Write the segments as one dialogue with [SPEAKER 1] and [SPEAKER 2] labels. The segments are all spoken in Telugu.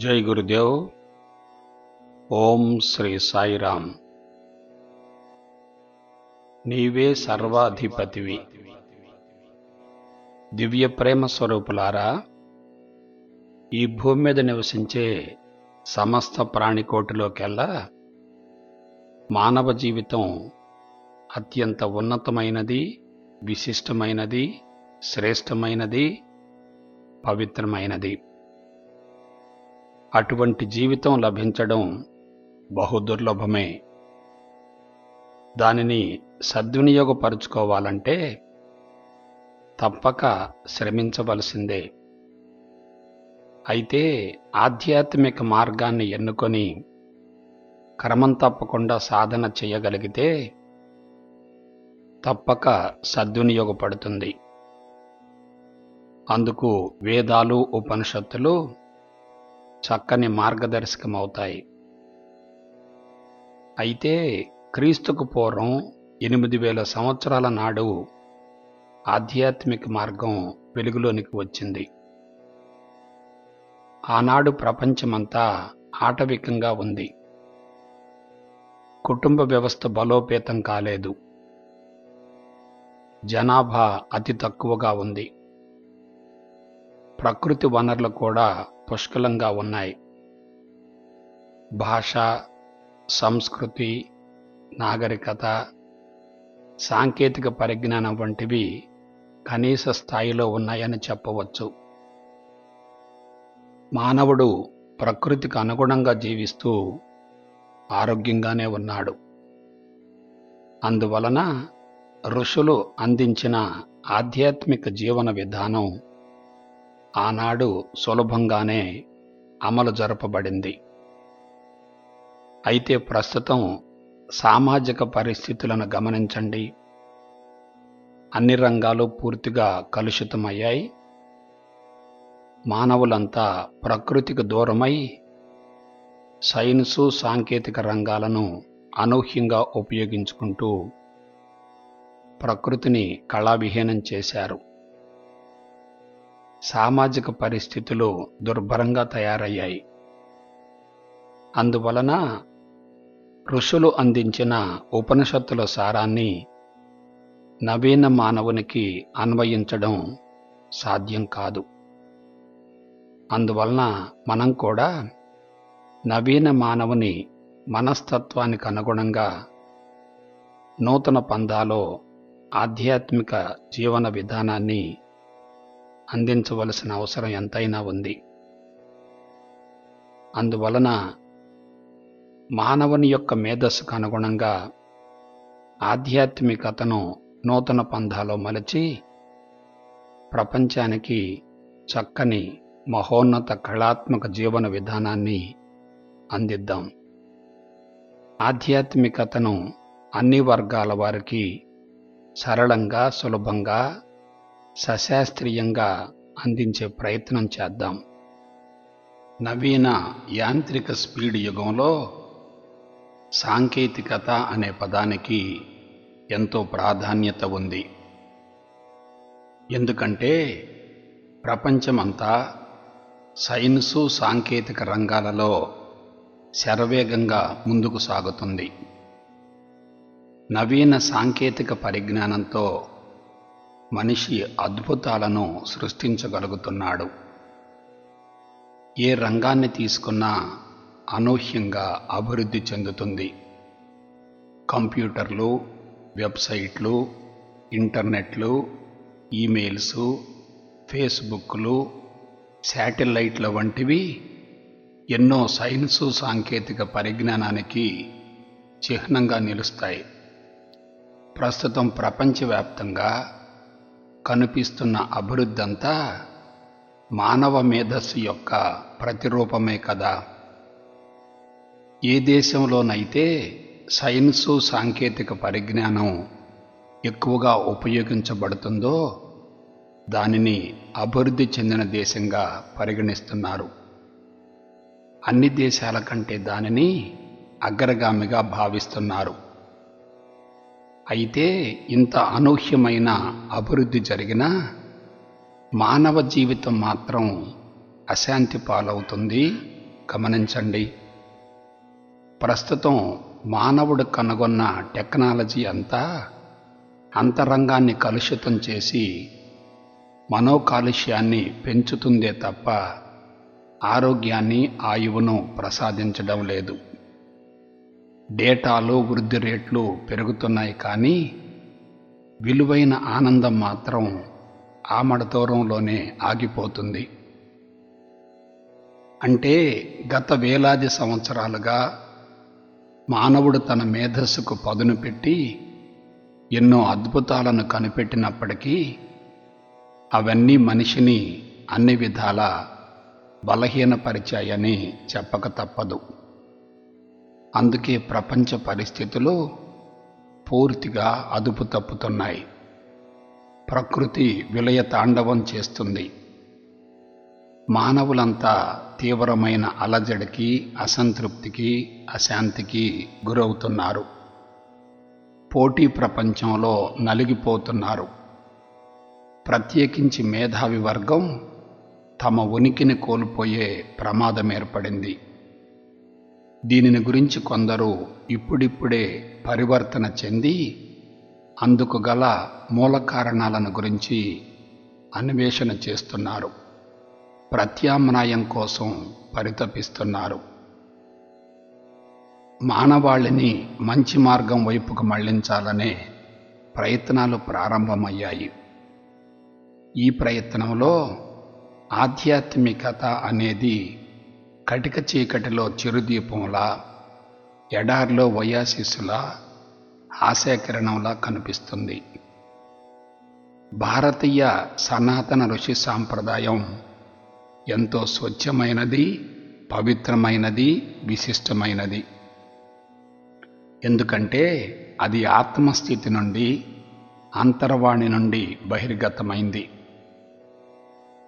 [SPEAKER 1] జై గురుదేవ్. ఓం శ్రీ సాయిరామ్. నీవే సర్వాధిపతివి. దివ్య ప్రేమ స్వరూపులారా, ఈ భూమి మీద నివసించే సమస్త ప్రాణికోటిలోకెల్లా మానవ జీవితం అత్యంత ఉన్నతమైనది, విశిష్టమైనది, శ్రేష్టమైనది, పవిత్రమైనది. అటువంటి జీవితం లభించడం బహుదుర్లభమే. దానిని సద్వినియోగపరుచుకోవాలంటే తప్పక శ్రమించవలసిందే. అయితే ఆధ్యాత్మిక మార్గాన్ని ఎన్నుకొని క్రమం తప్పకుండా సాధన చేయగలిగితే తప్పక సద్వినియోగపడుతుంది. అందుకు వేదాలు, ఉపనిషత్తులు చక్కని మార్గదర్శకమవుతాయి. అయితే క్రీస్తుకు పూర్వం 8000 సంవత్సరాల నాడు ఆధ్యాత్మిక మార్గం వెలుగులోనికి వచ్చింది. ఆనాడు ప్రపంచమంతా ఆటవికంగా ఉంది. కుటుంబ వ్యవస్థ బలోపేతం కాలేదు. జనాభా అతి తక్కువగా ఉంది. ప్రకృతి వనరులు కూడా పుష్కలంగా ఉన్నాయి. భాష, సంస్కృతి, నాగరికత, సాంకేతిక పరిజ్ఞానం వంటివి కనీస స్థాయిలో ఉన్నాయని చెప్పవచ్చు. మానవుడు ప్రకృతికి అనుగుణంగా జీవిస్తూ ఆరోగ్యంగానే ఉన్నాడు. అందువలన ఋషులు అందించిన ఆధ్యాత్మిక జీవన విధానం ఆనాడు సులభంగానే అమలు జరపబడింది. అయితే ప్రస్తుతం సామాజిక పరిస్థితులను గమనించండి. అన్ని రంగాలు పూర్తిగా కలుషితమయ్యాయి. మానవులంతా ప్రకృతికి దూరమై సైన్సు, సాంకేతిక రంగాలను అనూహ్యంగా ఉపయోగించుకుంటూ ప్రకృతిని కళావిహీనం చేశారు. సామాజిక పరిస్థితులు దుర్భరంగా తయారయ్యాయి. అందువలన ఋషులు అందించిన ఉపనిషత్తుల సారాన్ని నవీన మానవునికి అన్వయించడం సాధ్యం కాదు. అందువలన మనం కూడా నవీన మానవుని మనస్తత్వానికి అనుగుణంగా నూతన పంథాలో ఆధ్యాత్మిక జీవన విధానాన్ని అందించవలసిన అవసరం ఎంతైనా ఉంది. అందువలన మానవుని యొక్క మేధస్సుకు అనుగుణంగా ఆధ్యాత్మికతను నూతన పంథాలో మలచి ప్రపంచానికి చక్కని మహోన్నత కళాత్మక జీవన విధానాన్ని అందిద్దాం. ఆధ్యాత్మికతను అన్ని వర్గాల వారికి సరళంగా, సులభంగా, సశాస్త్రీయంగా అందించే ప్రయత్నం చేద్దాం. నవీన యాంత్రిక స్పీడ్ యుగంలో సాంకేతికత అనే పదానికి ఎంతో ప్రాధాన్యత ఉంది. ఎందుకంటే ప్రపంచమంతా సైన్సు, సాంకేతిక రంగాలలో శరవేగంగా ముందుకు సాగుతుంది. నవీన సాంకేతిక పరిజ్ఞానంతో మనిషి అద్భుతాలను సృష్టించగలుగుతున్నాడు. ఏ రంగాన్ని తీసుకున్నా అనూహ్యంగా అభివృద్ధి చెందుతుంది. కంప్యూటర్లు, వెబ్సైట్లు, ఇంటర్నెట్లు, ఈమెయిల్సు, ఫేస్బుక్లు, శాటిలైట్ల వంటివి ఎన్నో సైన్సు, సాంకేతిక పరిజ్ఞానానికి చిహ్నంగా నిలుస్తాయి. ప్రస్తుతం ప్రపంచవ్యాప్తంగా కనిపిస్తున్న అభివృద్ధి అంతా మానవ మేధస్సు యొక్క ప్రతిరూపమే కదా. ఏ దేశంలోనైతే సైన్సు, సాంకేతిక పరిజ్ఞానం ఎక్కువగా ఉపయోగించబడుతుందో దానిని అభివృద్ధి చెందిన దేశంగా పరిగణిస్తున్నారు. అన్ని దేశాల కంటే దానిని అగ్రగామిగా భావిస్తున్నారు. అయితే ఇంత అనూహ్యమైన అభివృద్ధి జరిగినా మానవ జీవితం మాత్రం అశాంతి పాలవుతుంది, గమనించండి. ప్రస్తుతం మానవుడు కనుగొన్న టెక్నాలజీ అంతా అంతరంగాన్ని కలుషితం చేసి మనోకాలుష్యాన్ని పెంచుతుందే తప్ప ఆరోగ్యాన్ని, ఆయువును ప్రసాదించడం లేదు. డేటాలు, వృద్ధి రేట్లు పెరుగుతున్నాయి, కానీ విలువైన ఆనందం మాత్రం ఆమడ దూరంలోనే ఆగిపోతుంది. అంటే గత వేలాది సంవత్సరాలుగా మానవుడు తన మేధస్సుకు పదును పెట్టి ఎన్నో అద్భుతాలను కనిపెట్టినప్పటికీ అవన్నీ మనిషిని అన్ని విధాలా బలహీనపరిచాయని చెప్పక తప్పదు. అందుకే ప్రపంచ పరిస్థితులు పూర్తిగా అదుపు తప్పుతున్నాయి. ప్రకృతి విలయ తాండవం చేస్తుంది. మానవులంతా తీవ్రమైన అలజడికి, అసంతృప్తికి, అశాంతికి గురవుతున్నారు. పోటీ ప్రపంచంలో నలిగిపోతున్నారు. ప్రత్యేకించి మేధావి వర్గం తమ ఉనికిని కోల్పోయే ప్రమాదం ఏర్పడింది. దీనిని గురించి కొందరు ఇప్పుడిప్పుడే పరివర్తన చెంది అందుకు గల మూల కారణాలను గురించి అన్వేషణ చేస్తున్నారు. ప్రత్యామ్నాయం కోసం పరితపిస్తున్నారు. మానవాళిని మంచి మార్గం వైపుకు మళ్లించాలనే ప్రయత్నాలు ప్రారంభమయ్యాయి. ఈ ప్రయత్నంలో ఆధ్యాత్మికత అనేది కటిక చీకటిలో చిరుదీపంలా, ఎడారిలో వయాసిస్సులా, ఆశాకిరణంలా కనిపిస్తుంది. భారతీయ సనాతన ఋషి సాంప్రదాయం ఎంతో స్వచ్ఛమైనది, పవిత్రమైనది, విశిష్టమైనది. ఎందుకంటే అది ఆత్మస్థితి నుండి, అంతర్వాణి నుండి బహిర్గతమైంది.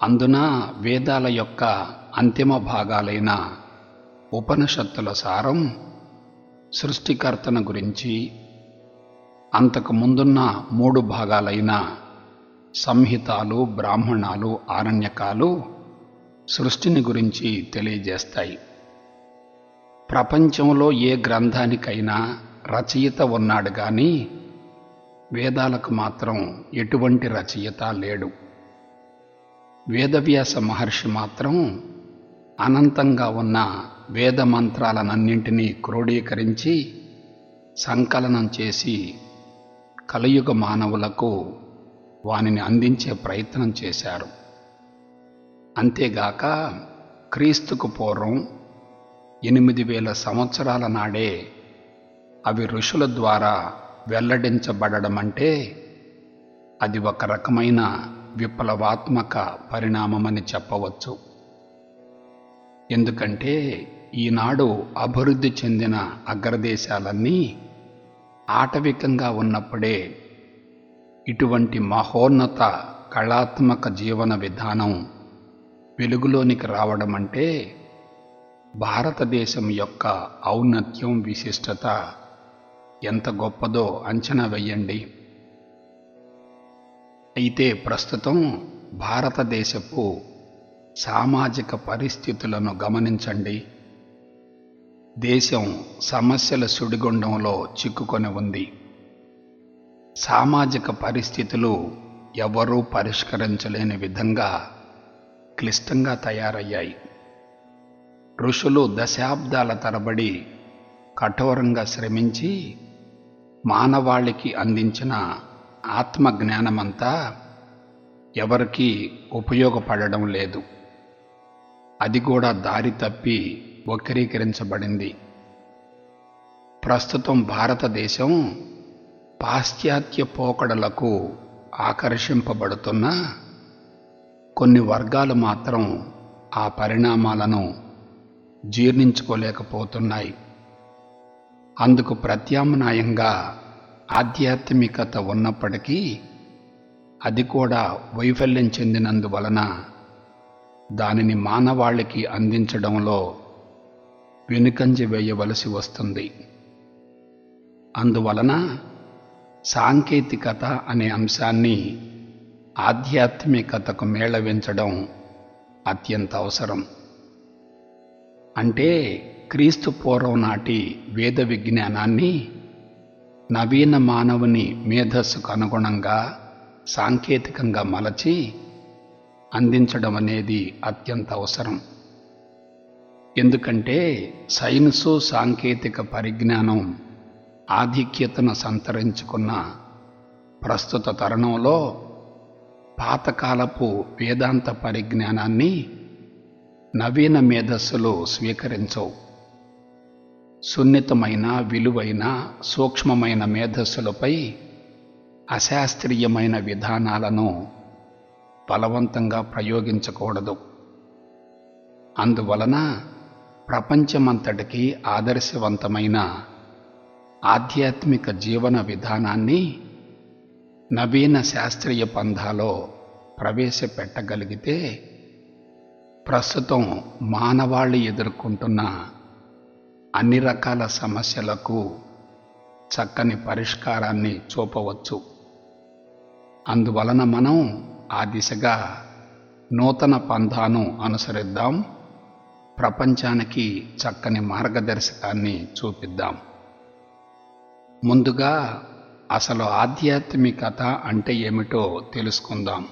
[SPEAKER 1] అందున వేదాల యొక్క అంతిమ భాగాలైన ఉపనిషత్తుల సారం సృష్టికర్తను గురించి, అంతకు ముందున్న 3 భాగాలైన సంహితాలు, బ్రాహ్మణాలు, ఆరణ్యకాలు సృష్టిని గురించి తెలియజేస్తాయి. ప్రపంచంలో ఏ గ్రంథానికైనా రచయిత ఉన్నాడు కానీ వేదాలకు మాత్రం ఎటువంటి రచయిత లేడు. వేదవ్యాస మహర్షి మాత్రం అనంతంగా ఉన్న వేద మంత్రాలనన్నింటినీ క్రోడీకరించి సంకలనం చేసి కలియుగ మానవులకు వానిని అందించే ప్రయత్నం చేశారు. అంతేగాక క్రీస్తుకు పూర్వం 8000 సంవత్సరాల నాడే అవి ఋషుల ద్వారా వెల్లడించబడడం అంటే అది ఒక రకమైన విప్లవాత్మక పరిణామమని చెప్పవచ్చు. ఎందుకంటే ఈనాడు అభివృద్ధి చెందిన అగ్రదేశాలన్నీ ఆటవికంగా ఉన్నప్పుడే ఇటువంటి మహోన్నత కళాత్మక జీవన విధానం వెలుగులోనికి రావడం అంటే భారతదేశం యొక్క ఔన్నత్యం, విశిష్టత ఎంత గొప్పదో అంచనా వెయ్యండి. అయితే ప్రస్తుతం భారతదేశపు సామాజిక పరిస్థితులను గమనించండి. దేశం సమస్యల సుడిగుండంలో చిక్కుకొని ఉంది. సామాజిక పరిస్థితులు ఎవరూ పరిష్కరించలేని విధంగా క్లిష్టంగా తయారయ్యాయి. ఋషులు దశాబ్దాల తరబడి కఠోరంగా శ్రమించి మానవాళికి అందించిన ఆత్మజ్ఞానమంతా ఎవరికీ ఉపయోగపడడం లేదు. అది కూడా దారి తప్పి వక్రీకరించబడింది. ప్రస్తుతం భారతదేశం పాశ్చాత్య పోకడలకు ఆకర్షింపబడుతున్న కొన్ని వర్గాలు మాత్రం ఆ పరిణామాలను జీర్ణించుకోలేకపోతున్నాయి. అందుకు ప్రత్యామ్నాయంగా ఆధ్యాత్మికత ఉన్నప్పటికీ అది కూడా వైఫల్యం చెందినందువలన దానిని మానవాళికి అందించడంలో వెనుకంజ వేయవలసి వస్తుంది. అందువలన సాంకేతికత అనే అంశాన్ని ఆధ్యాత్మికతకు మేళవించడం అత్యంత అవసరం. అంటే క్రీస్తు పూర్వం నాటి వేద విజ్ఞానాన్ని నవీన మానవుని మేధస్సుకు అనుగుణంగా సాంకేతికంగా మలచి అందించడం అనేది అత్యంత అవసరం. ఎందుకంటే సైన్సు సాంకేతిక పరిజ్ఞానం ఆధిక్యతను సంతరించుకున్న ప్రస్తుత తరుణంలో పాతకాలపు వేదాంత పరిజ్ఞానాన్ని నవీన మేధస్సులు స్వీకరించవు. సున్నితమైన, విలువైన, సూక్ష్మమైన మేధస్సులపై అశాస్త్రీయమైన విధానాలను బలవంతంగా ప్రయోగించకూడదు. అందువలన ప్రపంచమంతటికీ ఆదర్శవంతమైన ఆధ్యాత్మిక జీవన విధానాన్ని నవీన శాస్త్రీయ పంథాలో ప్రవేశపెట్టగలిగితే ప్రస్తుతం మానవాళి ఎదుర్కొంటున్న అన్ని రకాల సమస్యలకు చక్కని పరిష్కారాన్ని చూపవచ్చు. అందువలన మనం ఆ దిశగా నూతన పంథాను అనుసరిద్దాం. ప్రపంచానికి చక్కని మార్గదర్శకాన్ని చూపిద్దాం. ముందుగా అసలు ఆధ్యాత్మికత అంటే ఏమిటో తెలుసుకుందాం.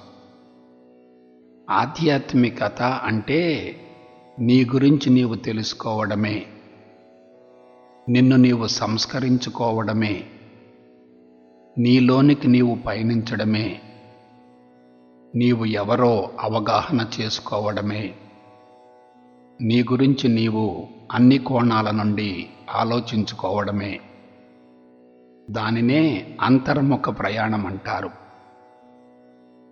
[SPEAKER 1] ఆధ్యాత్మికత అంటే నీ గురించి నీవు తెలుసుకోవడమే, నిన్ను నీవు సంస్కరించుకోవడమే, నీలోనికి నీవు పయనించడమే, నీవు ఎవరో అవగాహన చేసుకోవడమే, నీ గురించి నీవు అన్ని కోణాల నుండి ఆలోచించుకోవడమే. దానినే అంతర్ముఖ ప్రయాణం అంటారు.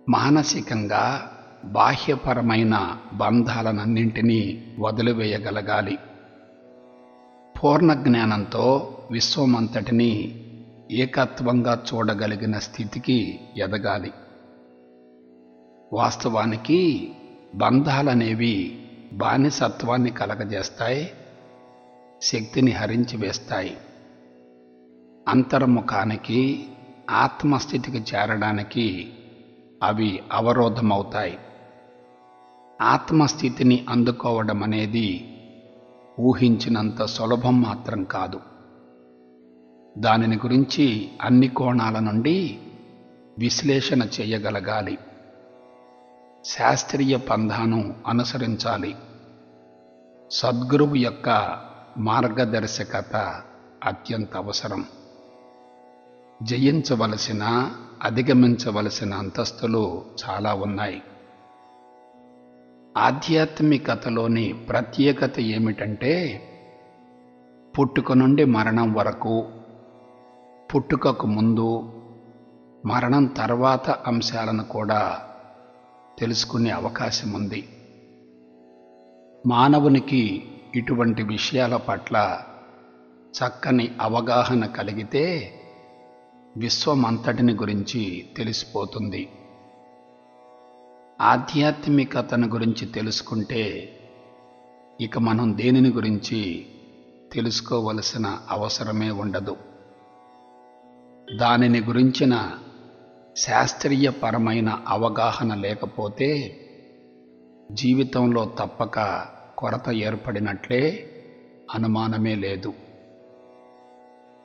[SPEAKER 1] మానసికంగా బాహ్యపరమైన బంధాలనన్నింటినీ వదిలివేయగలగాలి. పూర్ణ జ్ఞానంతో విశ్వమంతటినీ ఏకత్వంగా చూడగలిగిన స్థితికి ఎదగాలి. వాస్తవానికి బంధాలనేవి బానిసత్వాన్ని కలగజేస్తాయి, శక్తిని హరించి వేస్తాయి. అంతర్ముఖానికి, ఆత్మస్థితికి చేరడానికి అవి అవరోధమవుతాయి. ఆత్మస్థితిని అందుకోవడం అనేది ఊహించినంత సులభం మాత్రం కాదు. దానిని గురించి అన్ని కోణాల నుండి విశ్లేషణ చేయగలగాలి. శాస్త్రీయ పంథాను అనుసరించాలి. సద్గురువు యొక్క మార్గదర్శకత అత్యంత అవసరం. జయించవలసిన, అధిగమించవలసిన అంతస్తులు చాలా ఉన్నాయి. ఆధ్యాత్మికతలోని ప్రత్యేకత ఏమిటంటే పుట్టుక నుండి మరణం వరకు, పుట్టుకకు ముందు, మరణం తర్వాత అంశాలను కూడా తెలుసుకునే అవకాశం ఉంది. మానవునికి ఇటువంటి విషయాల పట్ల చక్కని అవగాహన కలిగితే విశ్వమంతటిని గురించి తెలిసిపోతుంది. ఆధ్యాత్మికతను గురించి తెలుసుకుంటే ఇక మనం దేనిని గురించి తెలుసుకోవలసిన అవసరమే ఉండదు. దానిని గురించిన శాస్త్రీయపరమైన అవగాహన లేకపోతే జీవితంలో తప్పక కొరత ఏర్పడినట్లే, అనుమానమే లేదు.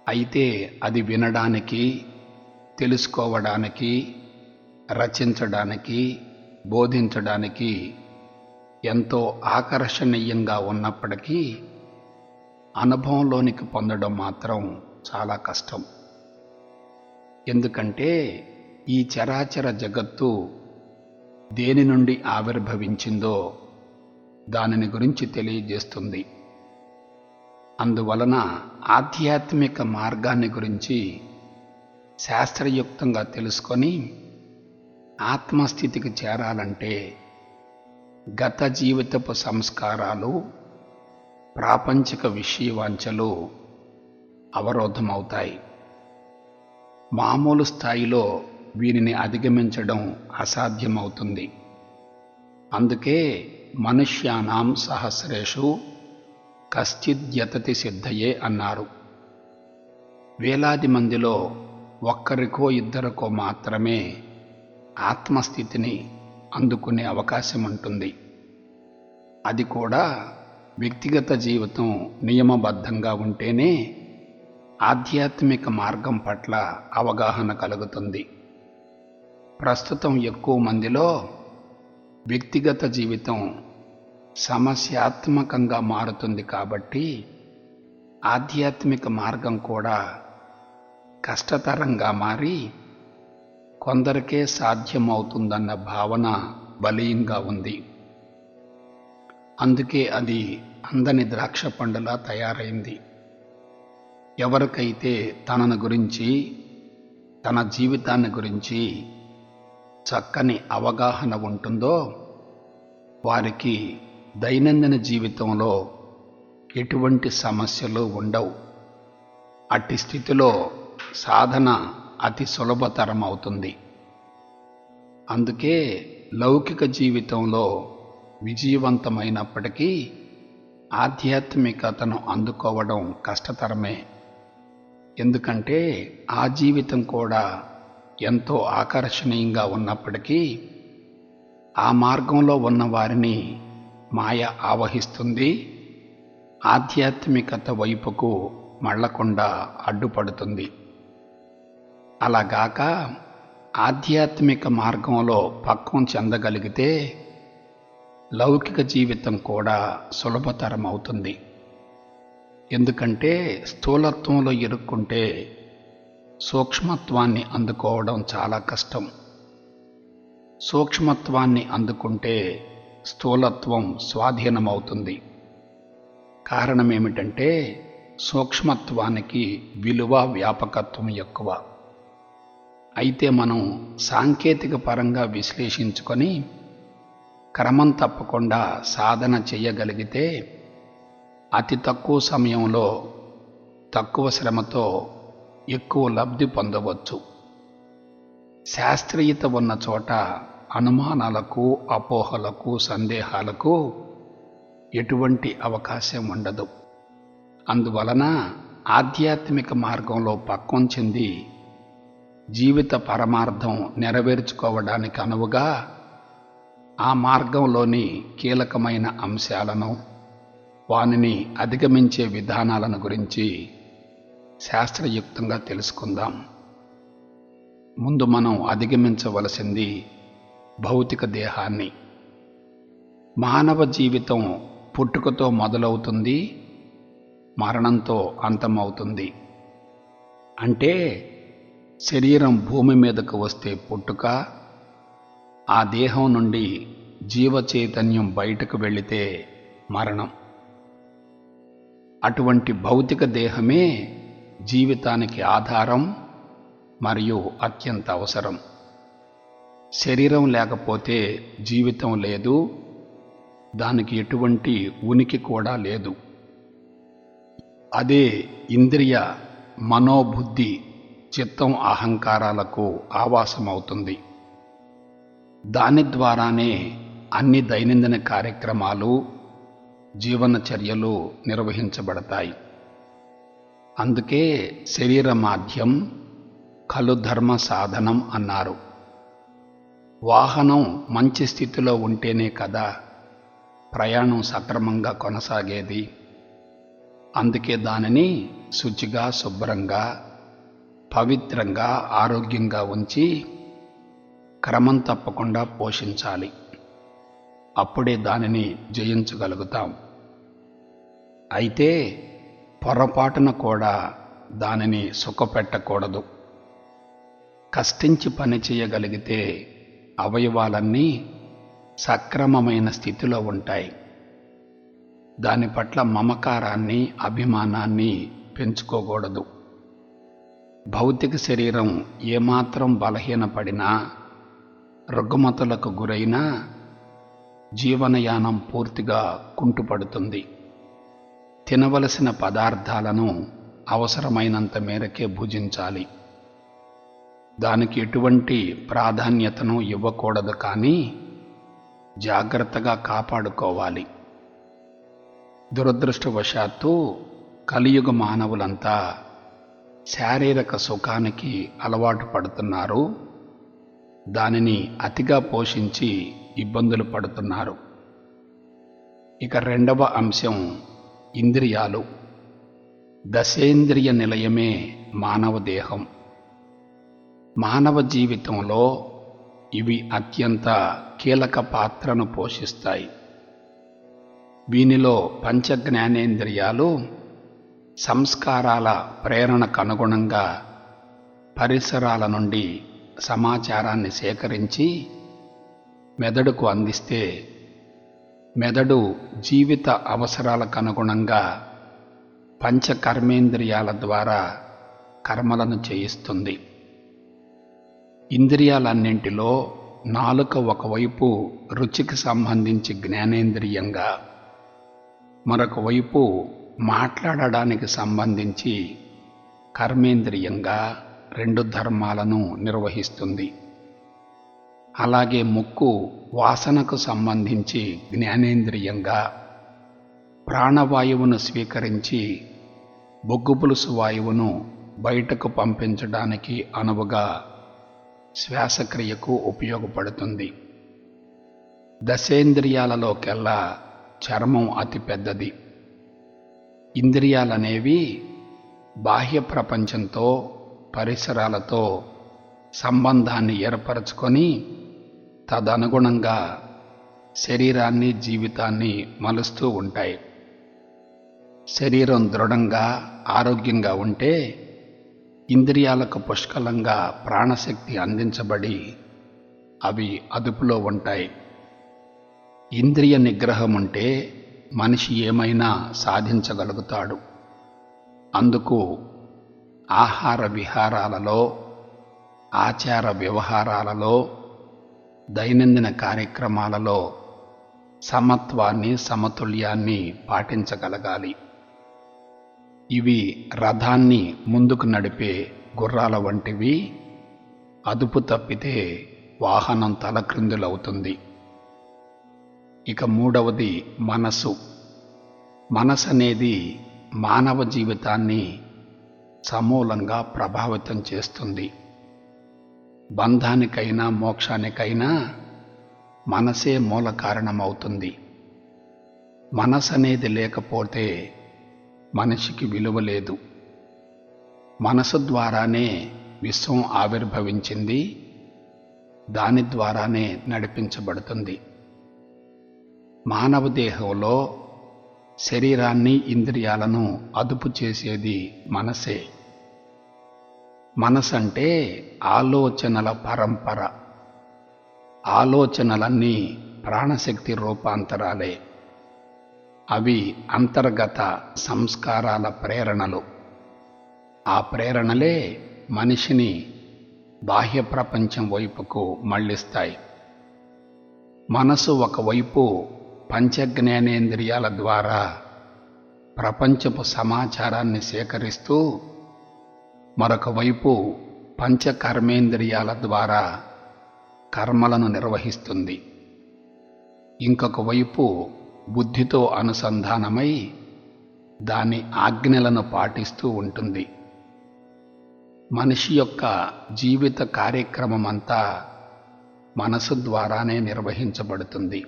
[SPEAKER 1] అయితే అది వినడానికి, తెలుసుకోవడానికి, రచించడానికి, బోధించడానికి ఎంతో ఆకర్షణీయంగా ఉన్నప్పటికీ అనుభవంలోనికి పొందడం మాత్రం చాలా కష్టం. ఎందుకంటే ఈ చరాచర జగత్తు దేని నుండి ఆవిర్భవించిందో దానిని గురించి తెలియజేస్తుంది. అందువలన ఆధ్యాత్మిక మార్గాన్ని గురించి శాస్త్రయుక్తంగా తెలుసుకొని ఆత్మస్థితికి చేరాలంటే గత జీవితపు సంస్కారాలు, ప్రాపంచిక విషయవాంఛలు అవరోధమవుతాయి. మామూలు స్థాయిలో వీరిని అధిగమించడం అసాధ్యమవుతుంది. అందుకే మనుష్యానాం సహస్రేషు కశ్చిద్యతతి సిద్ధయే అన్నారు. వేలాది మందిలో ఒక్కరికో ఇద్దరికో మాత్రమే ఆత్మస్థితిని అందుకునే అవకాశం ఉంటుంది. అది కూడా వ్యక్తిగత జీవితం నియమబద్ధంగా ఉంటేనే ఆధ్యాత్మిక మార్గం పట్ల అవగాహన కలుగుతుంది. ప్రస్తుతం ఎక్కువ మందిలో వ్యక్తిగత జీవితం సమస్యాత్మకంగా మారుతుంది కాబట్టి ఆధ్యాత్మిక మార్గం కూడా కష్టతరంగా మారి కొందరికే సాధ్యమవుతుందన్న భావన బలీయంగా ఉంది. అందుకే అది అందని ద్రాక్ష పండులా తయారైంది. ఎవరికైతే తనను గురించి, తన జీవితాన్ని గురించి చక్కని అవగాహన ఉంటుందో వారికి దైనందిన జీవితంలో ఎటువంటి సమస్యలు ఉండవు. అట్టి స్థితిలో సాధన అతి సులభతరం అవుతుంది. అందుకే లౌకిక జీవితంలో విజయవంతమైనప్పటికీ ఆధ్యాత్మికతను అందుకోవడం కష్టతరమే. ఎందుకంటే ఆ జీవితం కూడా ఎంతో ఆకర్షణీయంగా ఉన్నప్పటికీ ఆ మార్గంలో ఉన్న వారిని మాయ ఆవహిస్తుంది, ఆధ్యాత్మికత వైపుకు మళ్ళకుండా అడ్డుపడుతుంది. అలాగాక ఆధ్యాత్మిక మార్గంలో పక్వం చెందగలిగితే లౌకిక జీవితం కూడా సులభతరం అవుతుంది. ఎందుకంటే స్థూలత్వంలో ఇరుక్కుంటే సూక్ష్మత్వాన్ని అందుకోవడం చాలా కష్టం. సూక్ష్మత్వాన్ని అందుకుంటే స్థూలత్వం స్వాధీనమవుతుంది. కారణమేమిటంటే సూక్ష్మత్వానికి విలువ, వ్యాపకత్వం ఎక్కువ. అయితే మనం సాంకేతిక పరంగా విశ్లేషించుకొని క్రమం తప్పకుండా సాధన చేయగలిగితే అతి తక్కువ సమయంలో తక్కువ శ్రమతో ఎక్కువ లబ్ధి పొందవచ్చు. శాస్త్రీయత ఉన్న చోట అనుమానాలకు, అపోహలకు, సందేహాలకు ఎటువంటి అవకాశం ఉండదు. అందువలన ఆధ్యాత్మిక మార్గంలో పక్వం చెంది జీవిత పరమార్థం నెరవేర్చుకోవడానికి అనువుగా ఆ మార్గంలోని కీలకమైన అంశాలను, వానిని అధిగమించే విధానాలను గురించి శాస్త్రయుక్తంగా తెలుసుకుందాం. ముందు మనం అధిగమించవలసింది భౌతిక దేహాన్ని. మానవ జీవితం పుట్టుకతో మొదలవుతుంది, మరణంతో అంతమవుతుంది. అంటే శరీరం భూమి మీదకు వస్తే పుట్టుక, ఆ దేహం నుండి జీవ చైతన్యం బయటకు వెళితే మరణం. అటువంటి భౌతిక దేహమే జీవితానికి ఆధారం మరియు అత్యంత అవసరం. శరీరం లేకపోతే జీవితం లేదు, దానికి ఎటువంటి ఉనికి కూడా లేదు. అదే ఇంద్రియ, మనోబుద్ధి, చిత్తం, అహంకారాలకు ఆవాసమవుతుంది. దాని ద్వారానే అన్ని దైనందిన కార్యక్రమాలు, జీవన చర్యలు నిర్వహించబడతాయి. అందుకే శరీర మాధ్యం ఖలు ధర్మ సాధనం అన్నారు. వాహనం మంచి స్థితిలో ఉంటేనే కదా ప్రయాణం సక్రమంగా కొనసాగేది. అందుకే దానిని శుచిగా, శుభ్రంగా, పవిత్రంగా, ఆరోగ్యంగా ఉంచి క్రమం తప్పకుండా పోషించాలి. అప్పుడే దానిని జయించగలుగుతాం. అయితే పొరపాటున కూడా దానిని సుఖపెట్టకూడదు. కష్టించి పని చేయగలిగితే అవయవాలన్నీ సక్రమమైన స్థితిలో ఉంటాయి. దాని పట్ల మమకారాన్ని, అభిమానాన్ని పెంచుకోకూడదు. భౌతిక శరీరం ఏమాత్రం బలహీనపడినా, రుగ్మతలకు గురైనా జీవనయానం పూర్తిగా కుంటుపడుతుంది. తినవలసిన పదార్థాలను అవసరమైనంత మేరకే భుజించాలి. దానికి ఎటువంటి ప్రాధాన్యతను ఇవ్వకూడదు, కానీ జాగ్రత్తగా కాపాడుకోవాలి. దురదృష్టవశాత్తు కలియుగ మానవులంతా శారీరక సుఖానికి అలవాటు పడుతున్నారు. దానిని అతిగా పోషించి ఇబ్బందులు పడుతున్నారు. ఇక రెండవ అంశం ఇంద్రియాలు. దశేంద్రియ నిలయమే మానవ దేహం. మానవ జీవితంలో ఇవి అత్యంత కీలక పాత్రను పోషిస్తాయి. వీనిలో పంచ జ్ఞానేంద్రియాలు సంస్కారాల ప్రేరణకు అనుగుణంగా పరిసరాల నుండి సమాచారాన్ని సేకరించి మెదడుకు అందిస్తే, మెదడు జీవిత అవసరాలకు అనుగుణంగా పంచ కర్మేంద్రియాల ద్వారా కర్మలను చేయిస్తుంది. ఇంద్రియాలన్నింటిలో నాలుక ఒకవైపు రుచికి సంబంధించి జ్ఞానేంద్రియంగా, మరొక వైపు మాట్లాడడానికి సంబంధించి కర్మేంద్రియంగా రెండు ధర్మాలను నిర్వహిస్తుంది. అలాగే ముక్కు వాసనకు సంబంధించి జ్ఞానేంద్రియంగా, ప్రాణవాయువును స్వీకరించి బొగ్గుపులుసు వాయువును బయటకు పంపించడానికి అనువుగా శ్వాసక్రియకు ఉపయోగపడుతుంది. దశేంద్రియాలలోకెల్లా చర్మం అతి పెద్దది. ఇంద్రియాలనేవి బాహ్య ప్రపంచంతో, పరిసరాలతో సంబంధాన్ని ఏర్పరచుకొని తదనుగుణంగా శరీరాన్ని, జీవితాన్ని మలుస్తూ ఉంటాయి. శరీరం దృఢంగా, ఆరోగ్యంగా ఉంటే ఇంద్రియాలకు పుష్కలంగా ప్రాణశక్తి అందించబడి అవి అదుపులో ఉంటాయి. ఇంద్రియ నిగ్రహం ఉంటే మనిషి ఏమైనా సాధించగలుగుతాడు. అందుకు ఆహార విహారాలలో, ఆచార వ్యవహారాలలో, దైనందిన కార్యక్రమాలలో సమత్వాన్ని, సమతుల్యాన్ని పాటించగలగాలి. ఇవి రథాన్ని ముందుకు నడిపే గుర్రాల వంటివి. అదుపు తప్పితే వాహనం తలక్రిందులవుతుంది. ఇక మూడవది మనసు. మనసు అనేది మానవ జీవితాన్ని సమూలంగా ప్రభావితం చేస్తుంది. బంధానికైనా మోక్షానికైనా మనసే మూల కారణమవుతుంది. మనసు అనేది లేకపోతే మనిషికి విలువ లేదు. మనసు ద్వారానే విశ్వం ఆవిర్భవించింది, దాని ద్వారానే నడిపించబడుతుంది. మానవ దేహంలో శరీరాన్ని, ఇంద్రియాలను అదుపు చేసేది మనసే. మనసు అంటే ఆలోచనల పరంపర. ఆలోచనలన్నీ ప్రాణశక్తి రూపాంతరాలే. అవి అంతర్గత సంస్కారాల ప్రేరణలు. ఆ ప్రేరణలే మనిషిని బాహ్య ప్రపంచం వైపుకు మళ్లిస్తాయి. మనసు ఒకవైపు పంచజ్ఞానేంద్రియాల ద్వారా ప్రపంచపు సమాచారాన్ని సేకరిస్తూ, మరొక వైపు పంచకర్మేంద్రియాల ద్వారా కర్మలను నిర్వహిస్తుంది. ఇంకొక వైపు బుద్ధితో అనుసంధానమై దాని ఆజ్ఞలను పాటిస్తూ ఉంటుంది. మనిషి యొక్క జీవిత కార్యక్రమమంతా మనసు ద్వారానే నిర్వహించబడుతుంది.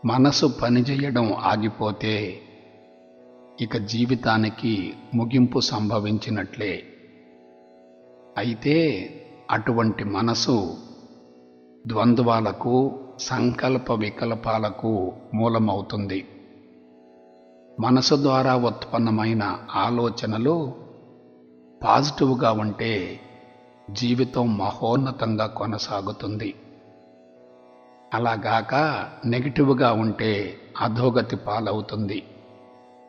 [SPEAKER 1] మనసు పనిచేయడం ఆగిపోతే ఇక జీవితానికి ముగింపు సంభవించినట్లే. అయితే అటువంటి మనసు ద్వంద్వాలకు, సంకల్ప వికల్పాలకు మూలమవుతుంది. మనసు ద్వారా ఉత్పన్నమైన ఆలోచనలు పాజిటివ్గా ఉంటే జీవితం మహోన్నతంగా కొనసాగుతుంది. అలాగాక నెగిటివ్గా ఉంటే అధోగతి పాలవుతుంది.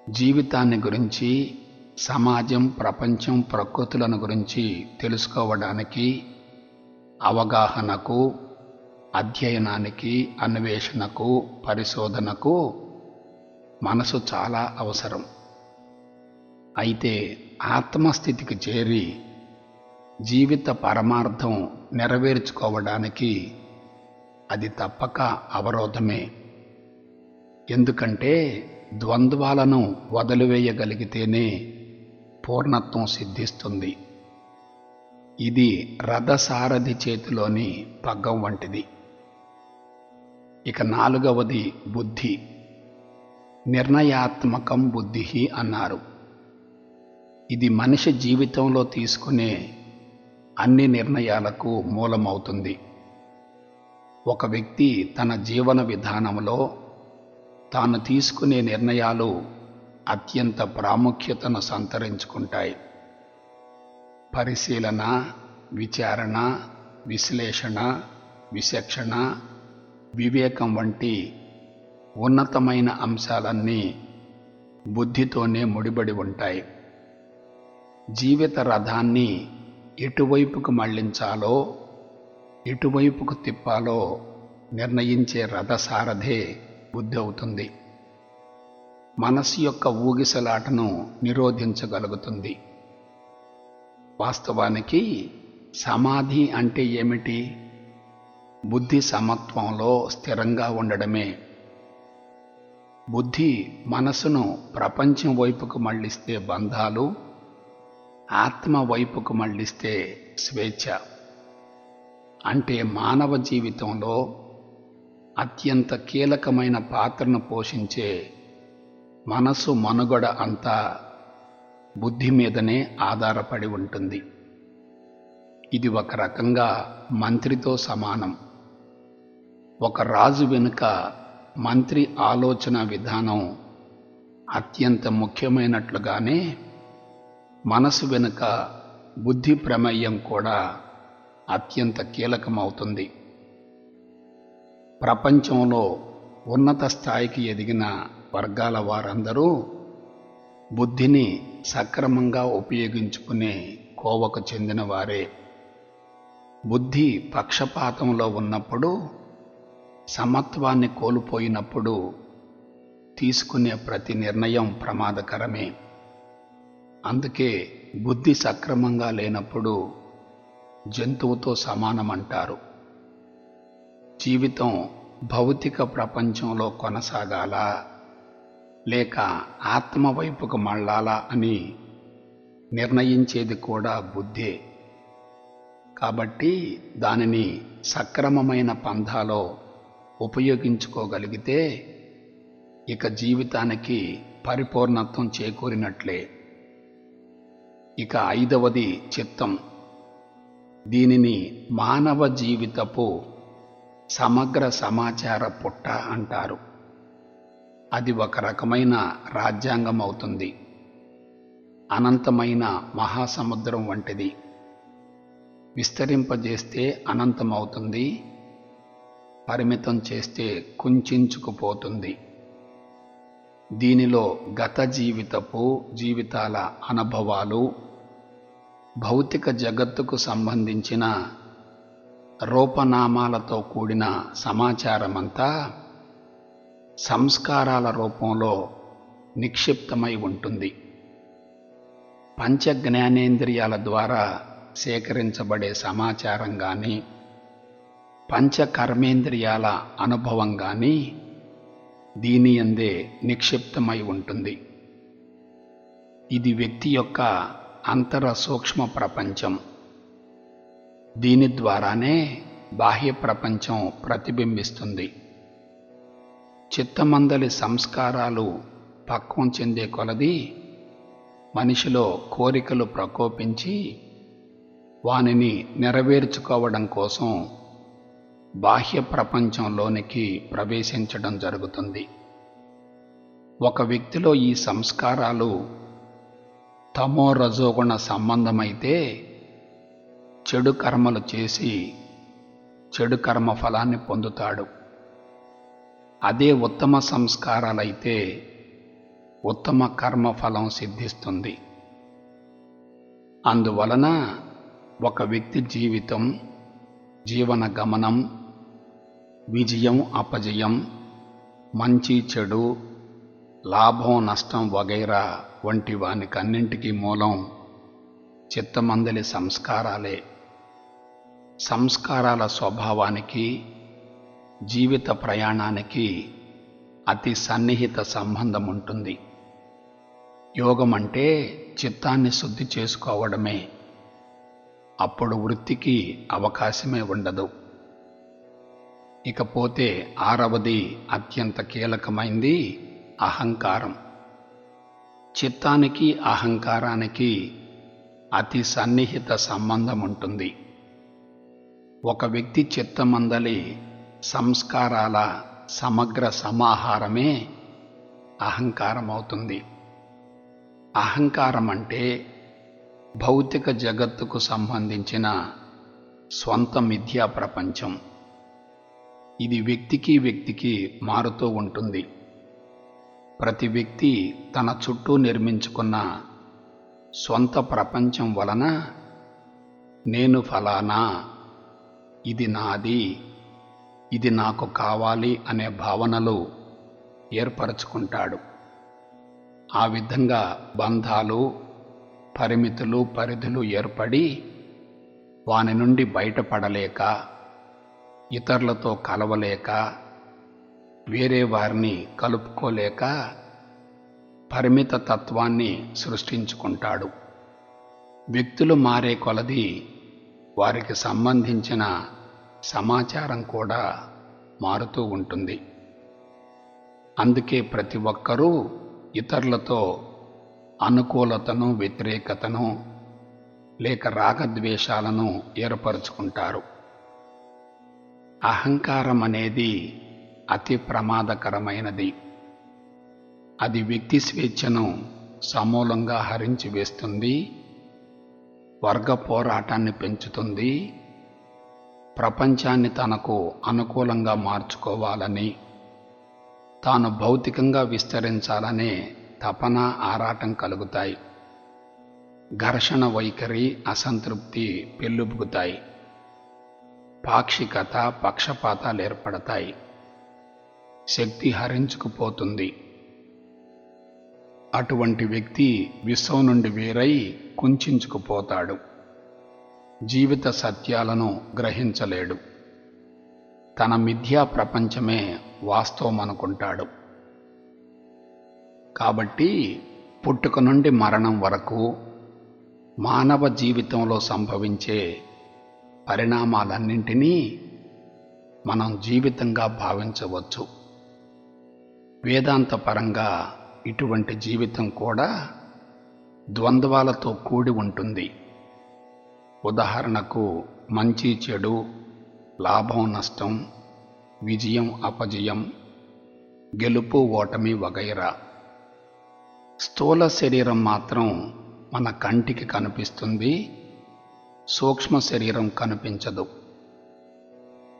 [SPEAKER 1] జీవితాన్ని గురించి, సమాజం, ప్రపంచం, ప్రకృతులను గురించి తెలుసుకోవడానికి, అవగాహనకు, అధ్యయనానికి, అన్వేషణకు, పరిశోధనకు మనసు చాలా అవసరం. అయితే ఆత్మస్థితికి చేరి జీవిత పరమార్థం నెరవేర్చుకోవడానికి అది తప్పక అవరోధమే. ఎందుకంటే ద్వంద్వాలను వదిలివేయగలిగితేనే పూర్ణత్వం సిద్ధిస్తుంది. ఇది రథసారథి చేతిలోని పగ్గం వంటిది. ఇక నాలుగవది బుద్ధి. నిర్ణయాత్మకం బుద్ధి అన్నారు. ఇది మనిషి జీవితంలో తీసుకునే అన్ని నిర్ణయాలకు మూలమవుతుంది. ఒక వ్యక్తి తన జీవన విధానంలో తాను తీసుకునే నిర్ణయాలు అత్యంత ప్రాముఖ్యతను సంతరించుకుంటాయి. పరిశీలన, విచారణ, విశ్లేషణ, విచక్షణ, వివేకం వంటి ఉన్నతమైన అంశాలన్నీ బుద్ధితోనే ముడిపడి ఉంటాయి. జీవిత రథాన్ని ఎటువైపుకు మళ్లించాలో, ఎటువైపుకు తిప్పాలో నిర్ణయించే రథసారథే బుద్ధి అవుతుంది. మనసు యొక్క ఊగిసలాటను నిరోధించగలుగుతుంది. వాస్తవానికి సమాధి అంటే ఏమిటి? బుద్ధి సమత్వంలో స్థిరంగా ఉండడమే. బుద్ధి మనసును ప్రపంచం వైపుకు మళ్లిస్తే బంధాలు, ఆత్మ వైపుకు మళ్లిస్తే స్వేచ్ఛ. అంటే మానవ జీవితంలో అత్యంత కీలకమైన పాత్రను పోషించే మనసు మనుగడ అంతా బుద్ధి మీదనే ఆధారపడి ఉంటుంది. ఇది ఒక రకంగా మంత్రితో సమానం. ఒక రాజు వెనుక మంత్రి ఆలోచన విధానం అత్యంత ముఖ్యమైనట్లుగానే మనసు వెనుక బుద్ధి ప్రమేయం కూడా అత్యంత కీలకమవుతుంది. ప్రపంచంలో ఉన్నత స్థాయికి ఎదిగిన వర్గాల వారందరూ బుద్ధిని సక్రమంగా ఉపయోగించుకునే కోవకు చెందిన వారే. బుద్ధి పక్షపాతంలో ఉన్నప్పుడు, సమత్వాన్ని కోల్పోయినప్పుడు తీసుకునే ప్రతి నిర్ణయం ప్రమాదకరమే. అందుకే బుద్ధి సక్రమంగా లేనప్పుడు జంతువుతో సమానమంటారు. జీవితం భౌతిక ప్రపంచంలో కొనసాగాలా లేక ఆత్మ వైపుకు మళ్ళాలా అని నిర్ణయించేది కూడా బుద్ధే. కాబట్టి దానిని సక్రమమైన పంథాలో ఉపయోగించుకోగలిగితే ఇక జీవితానికి పరిపూర్ణత్వం చేకూరినట్లే. ఇక 5వది చిత్తం. దీనిని మానవ జీవితపు సమగ్ర సమాచార పుట్ట అంటారు. అది ఒక రకమైన రాజ్యాంగం అవుతుంది. అనంతమైన మహాసముద్రం వంటిది. విస్తరింపజేస్తే అనంతమవుతుంది, పరిమితం చేస్తే కుంచుకుపోతుంది. దీనిలో గత జీవితాల అనుభవాలు, భౌతిక జగత్తుకు సంబంధించిన రూపనామాలతో కూడిన సమాచారమంతా సంస్కారాల రూపంలో నిక్షిప్తమై ఉంటుంది. పంచ జ్ఞానేంద్రియాల ద్వారా సేకరించబడే సమాచారం కానీ, పంచ కర్మేంద్రియాల అనుభవం కానీ దీని యందే నిక్షిప్తమై ఉంటుంది. ఇది వ్యక్తి యొక్క అంతర సూక్ష్మ ప్రపంచం. దీని ద్వారానే బాహ్య ప్రపంచం ప్రతిబింబిస్తుంది. చిత్తమందలి సంస్కారాలు పక్వం చెందే కొలది మనిషిలో కోరికలు ప్రకోపించి వానిని నెరవేర్చుకోవడం కోసం బాహ్య ప్రపంచంలోనికి ప్రవేశించడం జరుగుతుంది. ఒక వ్యక్తిలో ఈ సంస్కారాలు తమో రజోగుణ సంబంధమైతే చెడు కర్మలు చేసి చెడు కర్మ ఫలాన్ని పొందుతాడు. అదే ఉత్తమ సంస్కారాలైతే ఉత్తమ కర్మ ఫలం సిద్ధిస్తుంది. అందువలన ఒక వ్యక్తి జీవితం, జీవన గమనం, విజయం అపజయం, మంచి చెడు, లాభం నష్టం వగైరా వంటి వానికన్నింటికీ మూలం చిత్తమందలి సంస్కారాలే. సంస్కారాల స్వభావానికి, జీవిత ప్రయాణానికి అతి సన్నిహిత సంబంధం ఉంటుంది. యోగం అంటే చిత్తాన్ని శుద్ధి చేసుకోవడమే. అప్పుడు వృత్తికి అవకాశమే ఉండదు. ఇకపోతే 6వది అత్యంత కీలకమైంది అహంకారం. చిత్తానికి అహంకారానికి అతి సన్నిహిత సంబంధం ఉంటుంది. ఒక వ్యక్తి చిత్తమందలి సంస్కారాల సమగ్ర సమాహారమే అహంకారం అవుతుంది. అహంకారం అంటే భౌతిక జగత్తుకు సంబంధించిన స్వంత మిథ్యా ప్రపంచం. ఇది వ్యక్తికి మారుతూ ఉంటుంది. ప్రతి వ్యక్తి తన చుట్టూ నిర్మించుకున్న స్వంత ప్రపంచం వలన నేను ఫలానా, ఇది నాది, ఇది నాకు కావాలి అనే భావనలు ఏర్పరచుకుంటాడు. ఆ విధంగా బంధాలు, పరిమితులు, పరిధులు ఏర్పడి వాని నుండి బయటపడలేక, ఇతరులతో కలవలేక, వేరే వారిని కలుపుకోలేక పరిమిత తత్వాన్ని సృష్టించుకుంటాడు. వ్యక్తులు మారే కొలది వారికి సంబంధించిన సమాచారం కూడా మారుతూ ఉంటుంది. అందుకే ప్రతి ఒక్కరూ ఇతరులతో అనుకూలతను, వ్యతిరేకతను లేక రాగద్వేషాలను ఏర్పరచుకుంటారు. అహంకారం అనేది అతి ప్రమాదకరమైనది. అది వ్యక్తి స్వేచ్ఛను సమూలంగా హరించి వేస్తుంది, వర్గ పోరాటాన్ని పెంచుతుంది, ప్రపంచాన్ని తనకు అనుకూలంగా మార్చుకోవాలని, తాను భౌతికంగా విస్తరించాలనే తపన, ఆరాటం కలుగుతాయి. ఘర్షణ వైఖరి, అసంతృప్తి పెల్లుబుకుతాయి. పాక్షికత, పక్షపాతాలు ఏర్పడతాయి. శక్తి హరించుకుపోతుంది. అటువంటి వ్యక్తి విశ్వం నుండి వేరై కుంచుకుపోతాడు. జీవిత సత్యాలను గ్రహించలేడు. తన మిథ్యా ప్రపంచమే వాస్తవం అనుకుంటాడు. కాబట్టి పుట్టుక నుండి మరణం వరకు మానవ జీవితంలో సంభవించే పరిణామాలన్నింటినీ మనం జీవితంగా భావించవచ్చు. వేదాంతపరంగా ఇటువంటి జీవితం కూడా ద్వంద్వాలతో కూడి ఉంటుంది. ఉదాహరణకు మంచి చెడు, లాభం నష్టం, విజయం అపజయం, గెలుపు ఓటమి వగైరా. స్థూల శరీరం మాత్రం మన కంటికి కనిపిస్తుంది, సూక్ష్మ శరీరం కనిపించదు.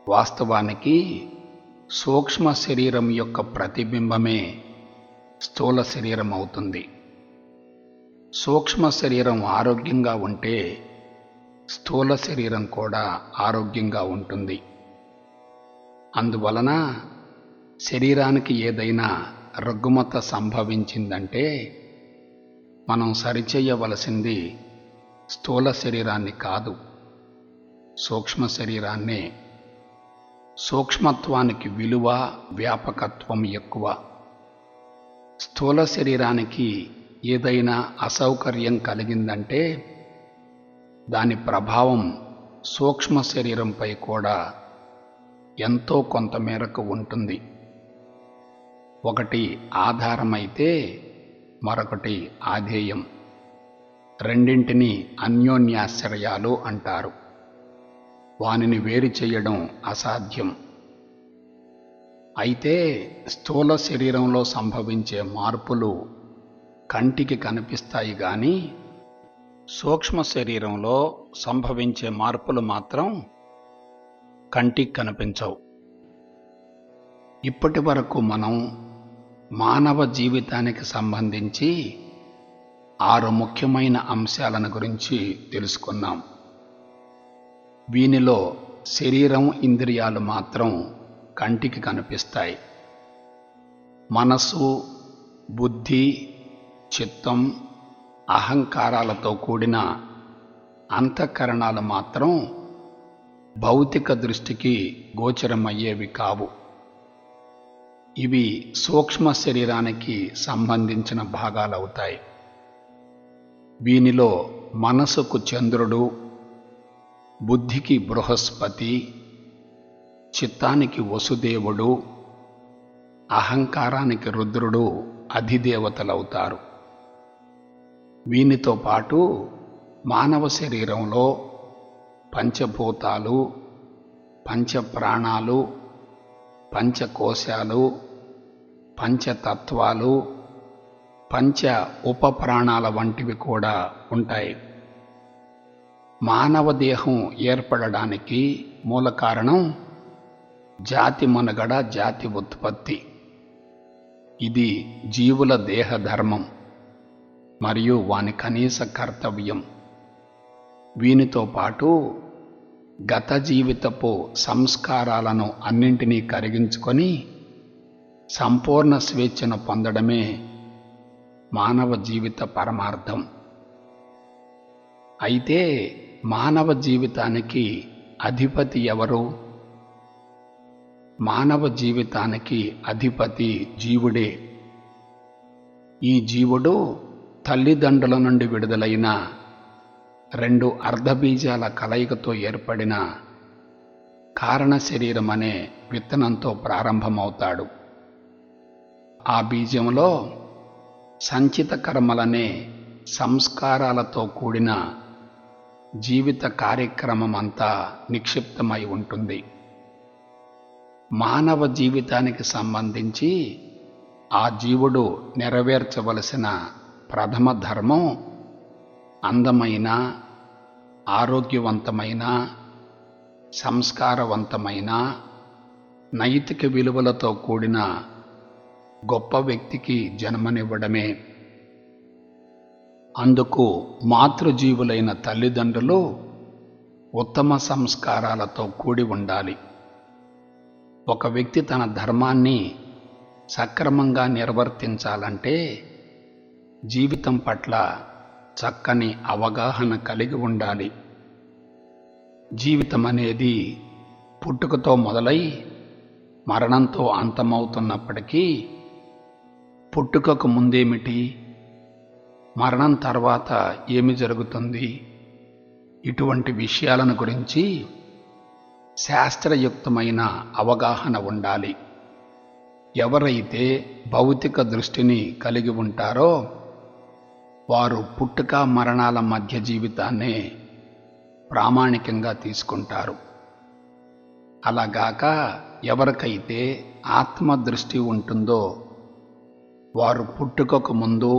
[SPEAKER 1] వాస్తవానికి సూక్ష్మ శరీరం యొక్క ప్రతిబింబమే స్థూల శరీరం అవుతుంది. సూక్ష్మ శరీరం ఆరోగ్యంగా ఉంటే స్థూల శరీరం కూడా ఆరోగ్యంగా ఉంటుంది. అందువలన శరీరానికి ఏదైనా రుగ్మత సంభవించిందంటే మనం సరిచేయవలసింది స్థూల శరీరాన్ని కాదు, సూక్ష్మ శరీరాన్నే. సూక్ష్మత్వానికి విలువ, వ్యాపకత్వం ఎక్కువ. స్థూల శరీరానికి ఏదైనా అసౌకర్యం కలిగిందంటే దాని ప్రభావం సూక్ష్మ శరీరంపై కూడా ఎంతో కొంత మేరకు ఉంటుంది. ఒకటి ఆధారమైతే మరొకటి ఆధేయం. రెండింటినీ అన్యోన్యాశ్రయాలు అంటారు. వానిని వేరు చేయడం అసాధ్యం. అయితే స్థూల శరీరంలో సంభవించే మార్పులు కంటికి కనిపిస్తాయి గాని సూక్ష్మ శరీరంలో సంభవించే మార్పులు మాత్రం కంటికి కనిపించవు. ఇప్పటి వరకు మనం మానవ జీవితానికి సంబంధించి 6 ముఖ్యమైన అంశాలను గురించి తెలుసుకున్నాం. వీనిలో శరీరం, ఇంద్రియాలు మాత్రం కంటికి కనిపిస్తాయి. మనసు, బుద్ధి, చిత్తం, అహంకారాలతో కూడిన అంతఃకరణాలు మాత్రం భౌతిక దృష్టికి గోచరమయ్యేవి కావు. ఇవి సూక్ష్మ శరీరానికి సంబంధించిన భాగాలవుతాయి. వీనిలో మనసుకు చంద్రుడు, బుద్ధికి బృహస్పతి, చిత్తానికి వసుదేవుడు, అహంకారానికి రుద్రుడు, అధిదేవతలవుతారు. వీనితో పాటు మానవ శరీరంలో పంచభూతాలు, పంచప్రాణాలు, పంచకోశాలు, పంచతత్వాలు, పంచ ఉపప్రాణాల వంటివి కూడా ఉంటాయి. మానవ దేహం ఏర్పడడానికి మూల కారణం జాతి మనుగడ, జాతి ఉత్పత్తి. ఇది జీవుల దేహ ధర్మం మరియు వాని కనీస కర్తవ్యం. వీనితో పాటు గత జీవితపు సంస్కారాలను అన్నింటినీ కరిగించుకొని సంపూర్ణ స్వేచ్ఛను పొందడమే మానవ జీవిత పరమార్థం. అయితే మానవ జీవితానికి అధిపతి ఎవరు? మానవ జీవితానికి అధిపతి జీవుడే. ఈ జీవుడు తల్లిదండ్రుల నుండి విడుదలైన 2 అర్ధబీజాల కలయికతో ఏర్పడిన కారణ శరీరం అనే విత్తనంతో ప్రారంభమవుతాడు. ఆ బీజంలో సంచిత కర్మలనే సంస్కారాలతో కూడిన జీవిత కార్యక్రమమంతా నిక్షిప్తమై ఉంటుంది. మానవ జీవితానికి సంబంధించి ఆ జీవుడు నెరవేర్చవలసిన ప్రథమ ధర్మం అందమైన, ఆరోగ్యవంతమైన, సంస్కారవంతమైన, నైతిక విలువలతో కూడిన గొప్ప వ్యక్తికి జన్మనివ్వడమే. అందుకు మాతృజీవులైన తల్లిదండ్రులు ఉత్తమ సంస్కారాలతో కూడి ఉండాలి. ఒక వ్యక్తి తన ధర్మాన్ని సక్రమంగా నిర్వర్తించాలంటే జీవితం పట్ల చక్కని అవగాహన కలిగి ఉండాలి. జీవితం అనేది పుట్టుకతో మొదలై మరణంతో అంతమవుతున్నప్పటికీ పుట్టుకకు ముందేమిటి, మరణం తర్వాత ఏమి జరుగుతుంది, ఇటువంటి విషయాలను గురించి శాస్త్రయుక్తమైన అవగాహన ఉండాలి. ఎవరైతే భౌతిక దృష్టిని కలిగి ఉంటారో వారు పుట్టుక మరణాల మధ్య జీవితాన్నే ప్రామాణికంగా తీసుకుంటారు. అలాగాక ఎవరికైతే ఆత్మదృష్టి ఉంటుందో వారు పుట్టుకకు ముందు,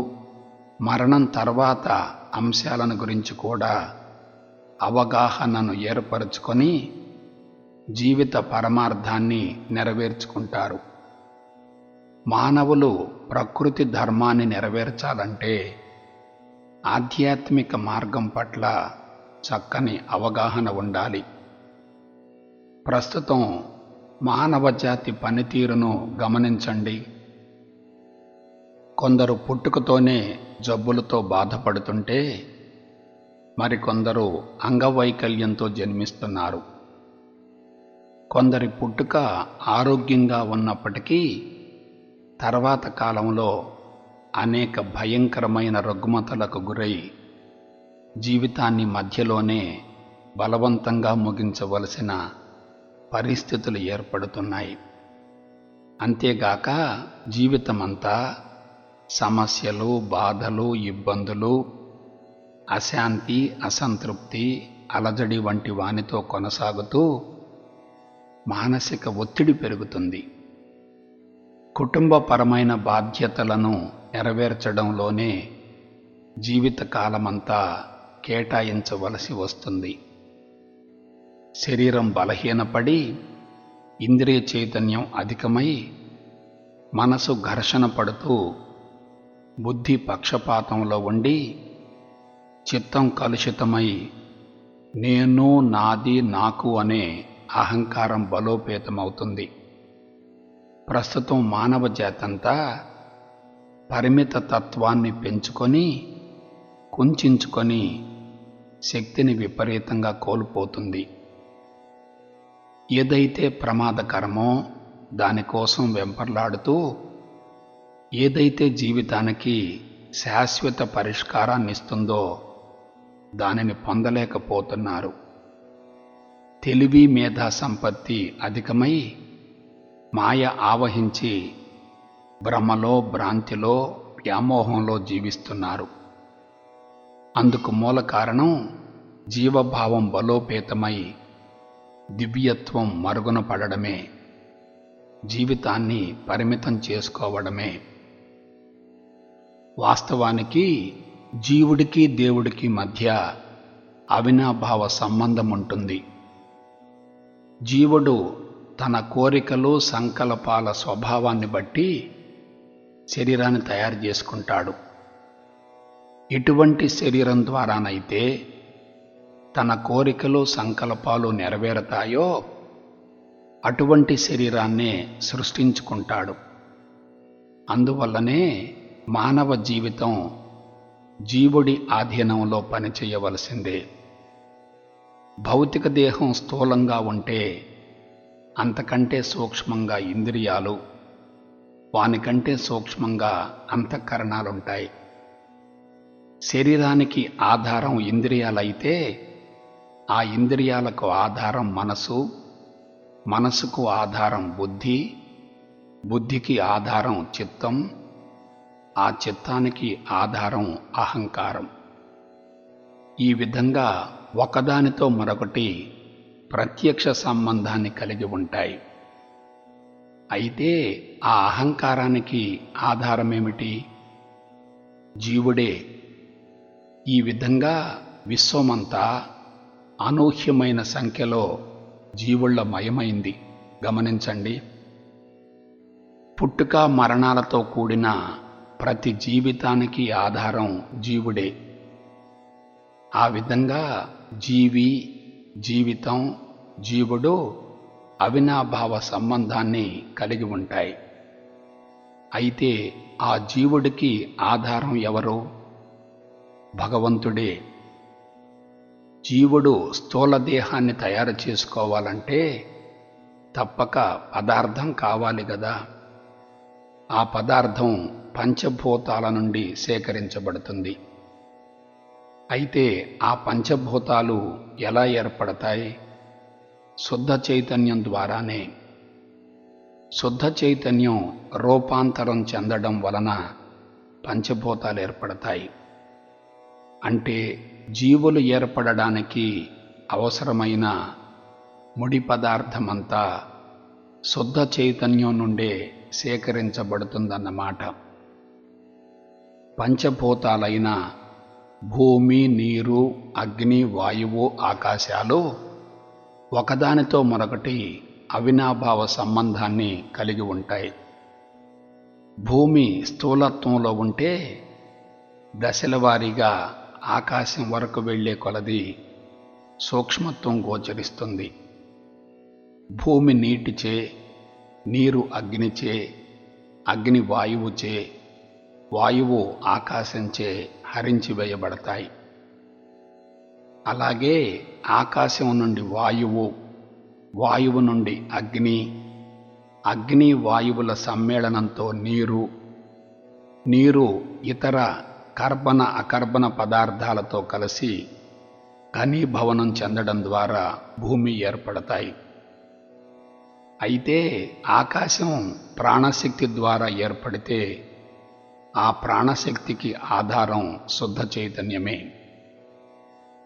[SPEAKER 1] మరణం తర్వాత అంశాలను గురించి కూడా అవగాహనను ఏర్పరచుకొని జీవిత పరమార్థాన్ని నెరవేర్చుకుంటారు. మానవులు ప్రకృతి ధర్మాన్ని నెరవేర్చాలంటే ఆధ్యాత్మిక మార్గం పట్ల చక్కని అవగాహన ఉండాలి. ప్రస్తుతం మానవ జాతి పనితీరును గమనించండి. కొందరు పుట్టుకతోనే జబ్బులతో బాధపడుతుంటే మరికొందరు అంగవైకల్యంతో జన్మిస్తున్నారు. కొందరి పుట్టుక ఆరోగ్యంగా ఉన్నప్పటికీ తర్వాత కాలంలో అనేక భయంకరమైన రుగ్మతలకు గురై జీవితాన్ని మధ్యలోనే బలవంతంగా ముగించవలసిన పరిస్థితులు ఏర్పడుతున్నాయి. అంతేగాక జీవితమంతా సమస్యలు, బాధలు, ఇబ్బందులు, అశాంతి, అసంతృప్తి, అలజడి వంటి వానితో కొనసాగుతూ మానసిక ఒత్తిడి పెరుగుతుంది. కుటుంబపరమైన బాధ్యతలను నెరవేర్చడంలోనే జీవితకాలమంతా కేటాయించవలసి వస్తుంది. శరీరం బలహీనపడి ఇంద్రియ చైతన్యం అధికమై మనసు ఘర్షణ పడుతూ బుద్ధి పక్షపాతంలో ఉండి చిత్తం కలుషితమై నేను, నాది, నాకు అనే అహంకారం బలోపేతమవుతుంది. ప్రస్తుతం మానవ జాతంతా పరిమిత తత్వాన్ని పెంచుకొని కుంచుకొని శక్తిని విపరీతంగా కోల్పోతుంది. ఏదైతే ప్రమాదకరమో దానికోసం వెంపర్లాడుతూ ఏదైతే జీవితానికి శాశ్వత పరిష్కారాన్ని ఇస్తుందో దానిని పొందలేకపోతున్నారు. తెలివి, మేధా సంపత్తి అధికమై మాయ ఆవహించి భ్రమలో, భ్రాంతిలో, వ్యామోహంలో జీవిస్తున్నారు. అందుకు మూల కారణం జీవభావం బలోపేతమై దివ్యత్వం మరుగున పడడమే, జీవితాన్ని పరిమితం చేసుకోవడమే. వాస్తవానికి జీవుడికి దేవుడికి మధ్య అవినాభావ సంబంధం ఉంటుంది. జీవుడు తన కోరికలు, సంకల్పాల స్వభావాన్ని బట్టి శరీరాన్ని తయారు చేసుకుంటాడు. ఎటువంటి శరీరం ద్వారానైతే తన కోరికలు, సంకల్పాలు నెరవేరుతాయో అటువంటి శరీరాన్నే సృష్టించుకుంటాడు. అందువల్లనే మానవ జీవితం జీవుడి ఆధీనంలో పనిచేయవలసిందే. భౌతిక దేహం స్థూలంగా ఉంటే అంతకంటే సూక్ష్మంగా ఇంద్రియాలు, వానికంటే సూక్ష్మంగా అంతఃకరణాలుంటాయి. శరీరానికి ఆధారం ఇంద్రియాలైతే ఆ ఇంద్రియాలకు ఆధారం మనసు, మనసుకు ఆధారం బుద్ధి, బుద్ధికి ఆధారం చిత్తం, ఆ చిత్తానికి ఆధారం అహంకారం. ఈ విధంగా ఒకదానితో మరొకటి ప్రత్యక్ష సంబంధాన్ని కలిగి ఉంటాయి. అయితే ఆ అహంకారానికి ఆధారమేమిటి? జీవుడే. ఈ విధంగా విశ్వమంతా అనూహ్యమైన సంఖ్యలో జీవుళ్ళ మయమైంది. గమనించండి. పుట్టుక మరణాలతో కూడిన ప్రతి జీవితానికి ఆధారం జీవుడే. ఆ విధంగా జీవి, జీవితం, జీవుడు అవినాభావ సంబంధాన్ని కలిగి ఉంటాయి. అయితే ఆ జీవుడికి ఆధారం ఎవరు? భగవంతుడే. జీవుడు స్థూల దేహాన్ని తయారు చేసుకోవాలంటే తప్పక పదార్థం కావాలి గదా. ఆ పదార్థం పంచభూతాల నుండి సేకరించబడుతుంది. అయితే ఆ పంచభూతాలు ఎలా ఏర్పడతాయి? శుద్ధ చైతన్యం ద్వారానే. శుద్ధ చైతన్యం రూపాంతరం చెందడం వలన పంచభూతాలు ఏర్పడతాయి. అంటే జీవులు ఏర్పడడానికి అవసరమైన ముడి పదార్థమంతా శుద్ధ చైతన్యం నుండే సేకరించబడుతుందన్నమాట. పంచభూతాలైన భూమి, నీరు, అగ్ని, వాయువు, ఆకాశాలు ఒకదానితో మరొకటి అవినాభావ సంబంధాన్ని కలిగి ఉంటాయి. భూమి స్థూలత్వంలో ఉంటే దశలవారీగా ఆకాశం వరకు వెళ్ళే కొలది సూక్ష్మత్వం గోచరిస్తుంది. భూమి నీటిచే, నీరు అగ్నిచే, అగ్ని వాయువుచే, వాయువు ఆకాశంచే హరించివేయబడతాయి. అలాగే ఆకాశం నుండి వాయువు, వాయువు నుండి అగ్ని, అగ్ని వాయువుల సమ్మేళనంతో నీరు, నీరు ఇతర కర్బన అకర్బన పదార్థాలతో కలిసి ఘనీభవనం చెందడం ద్వారా భూమి ఏర్పడతాయి. అయితే ఆకాశం ప్రాణశక్తి ద్వారా ఏర్పడితే ఆ ప్రాణశక్తికి ఆధారం శుద్ధ చైతన్యమే.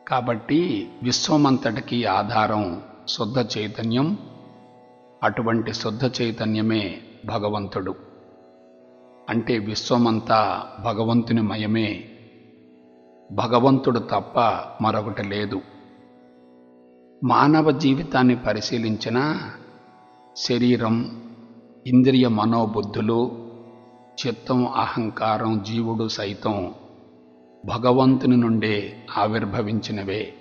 [SPEAKER 1] కాబట్టి విశ్వమంతటికి ఆధారం శుద్ధ చైతన్యం. అటువంటి శుద్ధ చైతన్యమే భగవంతుడు. అంటే విశ్వమంతా భగవంతుని మయమే. భగవంతుడు తప్ప మరొకటి లేదు. మానవ జీవితాన్ని పరిశీలించినా శరీరం, ఇంద్రియ మనోబుద్ధులు, చిత్తం, అహంకారం, జీవుడు సైతం భగవంతుని నుండే ఆవిర్భవించినవే.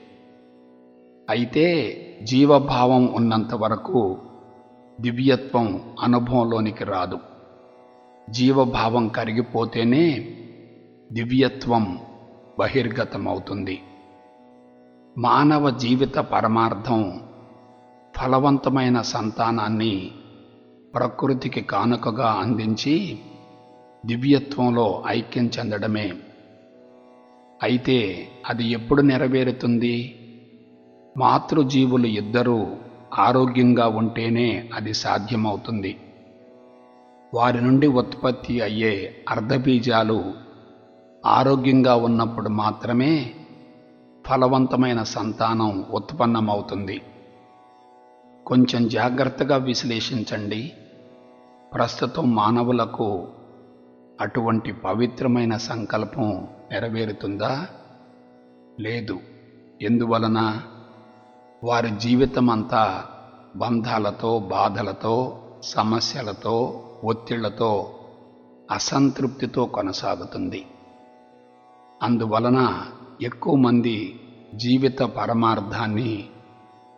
[SPEAKER 1] అయితే జీవభావం ఉన్నంత వరకు దివ్యత్వం అనుభవంలోనికి రాదు. జీవభావం కరిగిపోతేనే దివ్యత్వం బహిర్గతమవుతుంది. మానవ జీవిత పరమార్థం ఫలవంతమైన సంతానాన్ని ప్రకృతికి కానుకగా అందించి దివ్యత్వంలో ఐక్యం చెందడమే. అయితే అది ఎప్పుడు నెరవేరుతుంది? మాతృజీవులు ఇద్దరూ ఆరోగ్యంగా ఉంటేనే అది సాధ్యమవుతుంది. వారి నుండి ఉత్పత్తి అయ్యే అర్ధబీజాలు ఆరోగ్యంగా ఉన్నప్పుడు మాత్రమే ఫలవంతమైన సంతానం ఉత్పన్నమవుతుంది. కొంచెం జాగ్రత్తగా విశ్లేషించండి. ప్రస్తుతం మానవులకు అటువంటి పవిత్రమైన సంకల్పం నెరవేరుతుందా? లేదు. ఎందువలన? వారి జీవితమంతా బంధాలతో, బాధలతో, సమస్యలతో, ఒత్తిళ్లతో, అసంతృప్తితో కొనసాగుతుంది. అందువలన ఎక్కువ మంది జీవిత పరమార్థాన్ని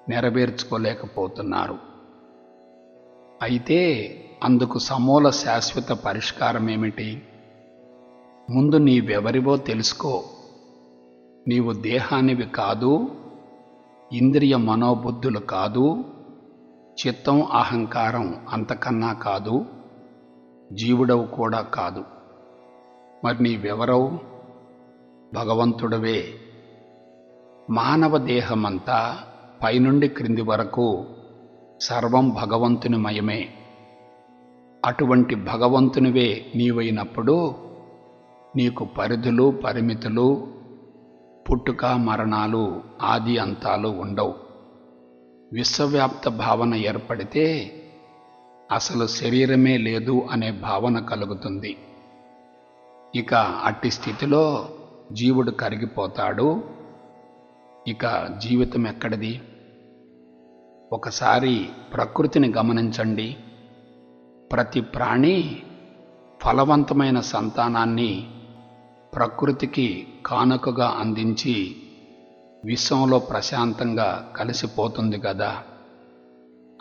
[SPEAKER 1] నెరవేర్చుకోలేకపోతున్నారు. అయితే అందుకు సమూల శాశ్వత పరిష్కారం ఏమిటి? ముందు నీవెవరివో తెలుసుకో. నీవు దేహానివి కాదు, ఇంద్రియ మనోబుద్ధులు కాదు, చిత్తం అహంకారం అంతకన్నా కాదు, జీవుడవు కూడా కాదు. మరి నీవెవరవు? భగవంతుడవే. మానవ దేహమంతా పైనుండి క్రింది వరకు సర్వం భగవంతుని మయమే. అటువంటి భగవంతునివే నీవైనప్పుడు నీకు పరిధులు, పరిమితులు, పుట్టుక, మరణాలు, ఆది అంతాలు ఉండవు. విశ్వవ్యాప్త భావన ఏర్పడితే అసలు శరీరమే లేదు అనే భావన కలుగుతుంది. ఇక అట్టి స్థితిలో జీవుడు కరిగిపోతాడు. ఇక జీవితం ఎక్కడిది? ఒకసారి ప్రకృతిని గమనించండి. ప్రతి ప్రాణి ఫలవంతమైన సంతానాన్ని ప్రకృతికి కానుకగా అందించి విశ్వంలో ప్రశాంతంగా కలిసిపోతుంది కదా.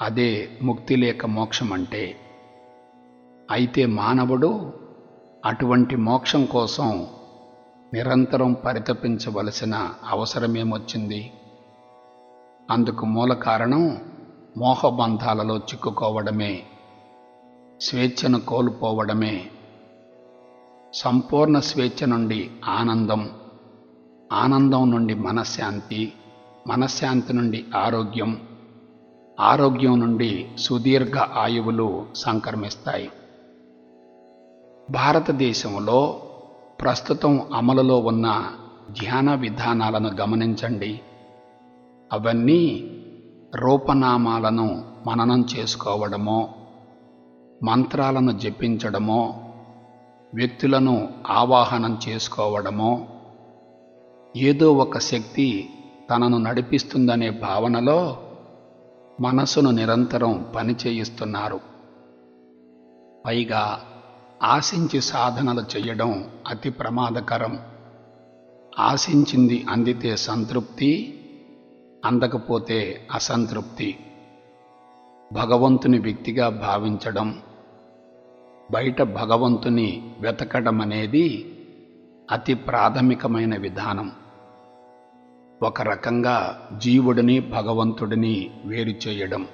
[SPEAKER 1] అదే ముక్తి లేక మోక్షం అంటే. అయితే మానవుడు అటువంటి మోక్షం కోసం నిరంతరం పరితపించవలసిన అవసరమేమొచ్చింది? అందుకు మూల కారణం మోహబంధాలలో చిక్కుకోవడమే, స్వేచ్ఛను కోల్పోవడమే. సంపూర్ణ స్వేచ్ఛ నుండి ఆనందం, ఆనందం నుండి మనశ్శాంతి, మనశ్శాంతి నుండి ఆరోగ్యం, ఆరోగ్యం నుండి సుదీర్ఘ ఆయువులు సంక్రమిస్తాయి. భారతదేశంలో ప్రస్తుతం అమలులో ఉన్న ధ్యాన విధానాలను గమనించండి. అవన్నీ రూపనామాలను మననం చేసుకోవడమో, మంత్రాలను జపించడమో, వ్యక్తులను ఆవాహనం చేసుకోవడమో, ఏదో ఒక శక్తి తనను నడిపిస్తుందనే భావనలో మనసును నిరంతరం పనిచేయిస్తున్నారు. పైగా ఆశించి సాధనలు చేయడం అతి ప్రమాదకరం. ఆశించింది అందితే సంతృప్తి, అందకపోతే అసంతృప్తి. భగవంతుని వ్యక్తిగా భావించడం, బయట భగవంతుని వెతకడం అనేది అతి ప్రాథమికమైన విధానం. ఒక రకంగా జీవుడిని, భగవంతుడిని వేరు చేయడం.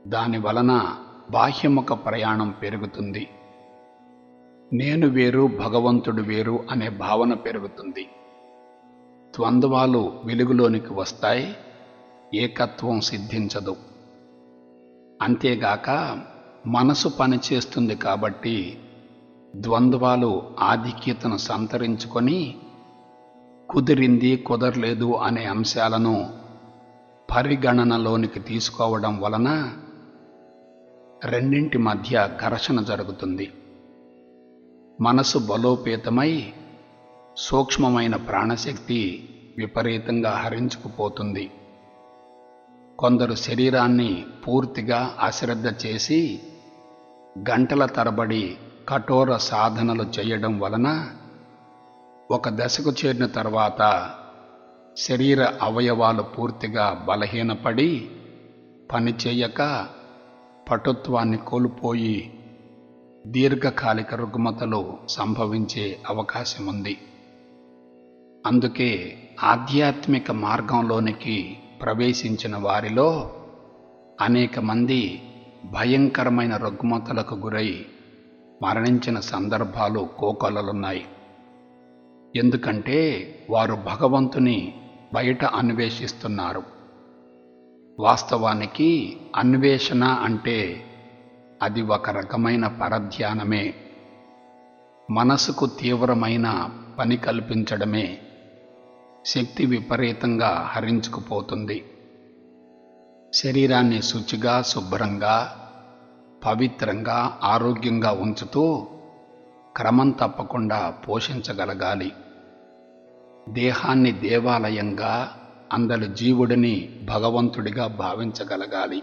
[SPEAKER 1] దానివలన బాహ్యముఖ ప్రయాణం పెరుగుతుంది. నేను వేరు, భగవంతుడు వేరు అనే భావన పెరుగుతుంది. ద్వంద్వాలు వెలుగులోనికి వస్తాయి, ఏకత్వం సిద్ధించదు. అంతేగాక మనసు పనిచేస్తుంది కాబట్టి ద్వంద్వాలు ఆధిక్యతను సంతరించుకొని కుదిరింది, కుదరలేదు అనే అంశాలను పరిగణనలోనికి తీసుకోవడం వలన రెండింటి మధ్య ఘర్షణ జరుగుతుంది. మనసు బలోపేతమై సూక్ష్మమైన ప్రాణశక్తి విపరీతంగా హరించుకుపోతుంది. కొందరు శరీరాన్ని పూర్తిగా అశ్రద్ధ చేసి గంటల తరబడి కఠోర సాధనలు చేయడం వలన ఒక దశకు చేరిన తర్వాత శరీర అవయవాలు పూర్తిగా బలహీనపడి పనిచేయక పటుత్వాన్ని కోల్పోయి దీర్ఘకాలిక రుగ్మతలు సంభవించే అవకాశం ఉంది. అందుకే ఆధ్యాత్మిక మార్గంలోనికి ప్రవేశించిన వారిలో అనేక మంది భయంకరమైన రుగ్మతలకు గురై మరణించిన సందర్భాలు కోకొల్లలున్నాయి. ఎందుకంటే వారు భగవంతుని బయట అన్వేషిస్తున్నారు. వాస్తవానికి అన్వేషణ అంటే అది ఒక రకమైన పరధ్యానమే. మనసుకు తీవ్రమైన పని కల్పించడమే. శక్తి విపరీతంగా హరించుకుపోతుంది. శరీరాన్ని శుచిగా, శుభ్రంగా, పవిత్రంగా, ఆరోగ్యంగా ఉంచుతూ క్రమం తప్పకుండా పోషించగలగాలి. దేహాన్ని దేవాలయంగా, అందరి జీవుడిని భగవంతుడిగా భావించగలగాలి.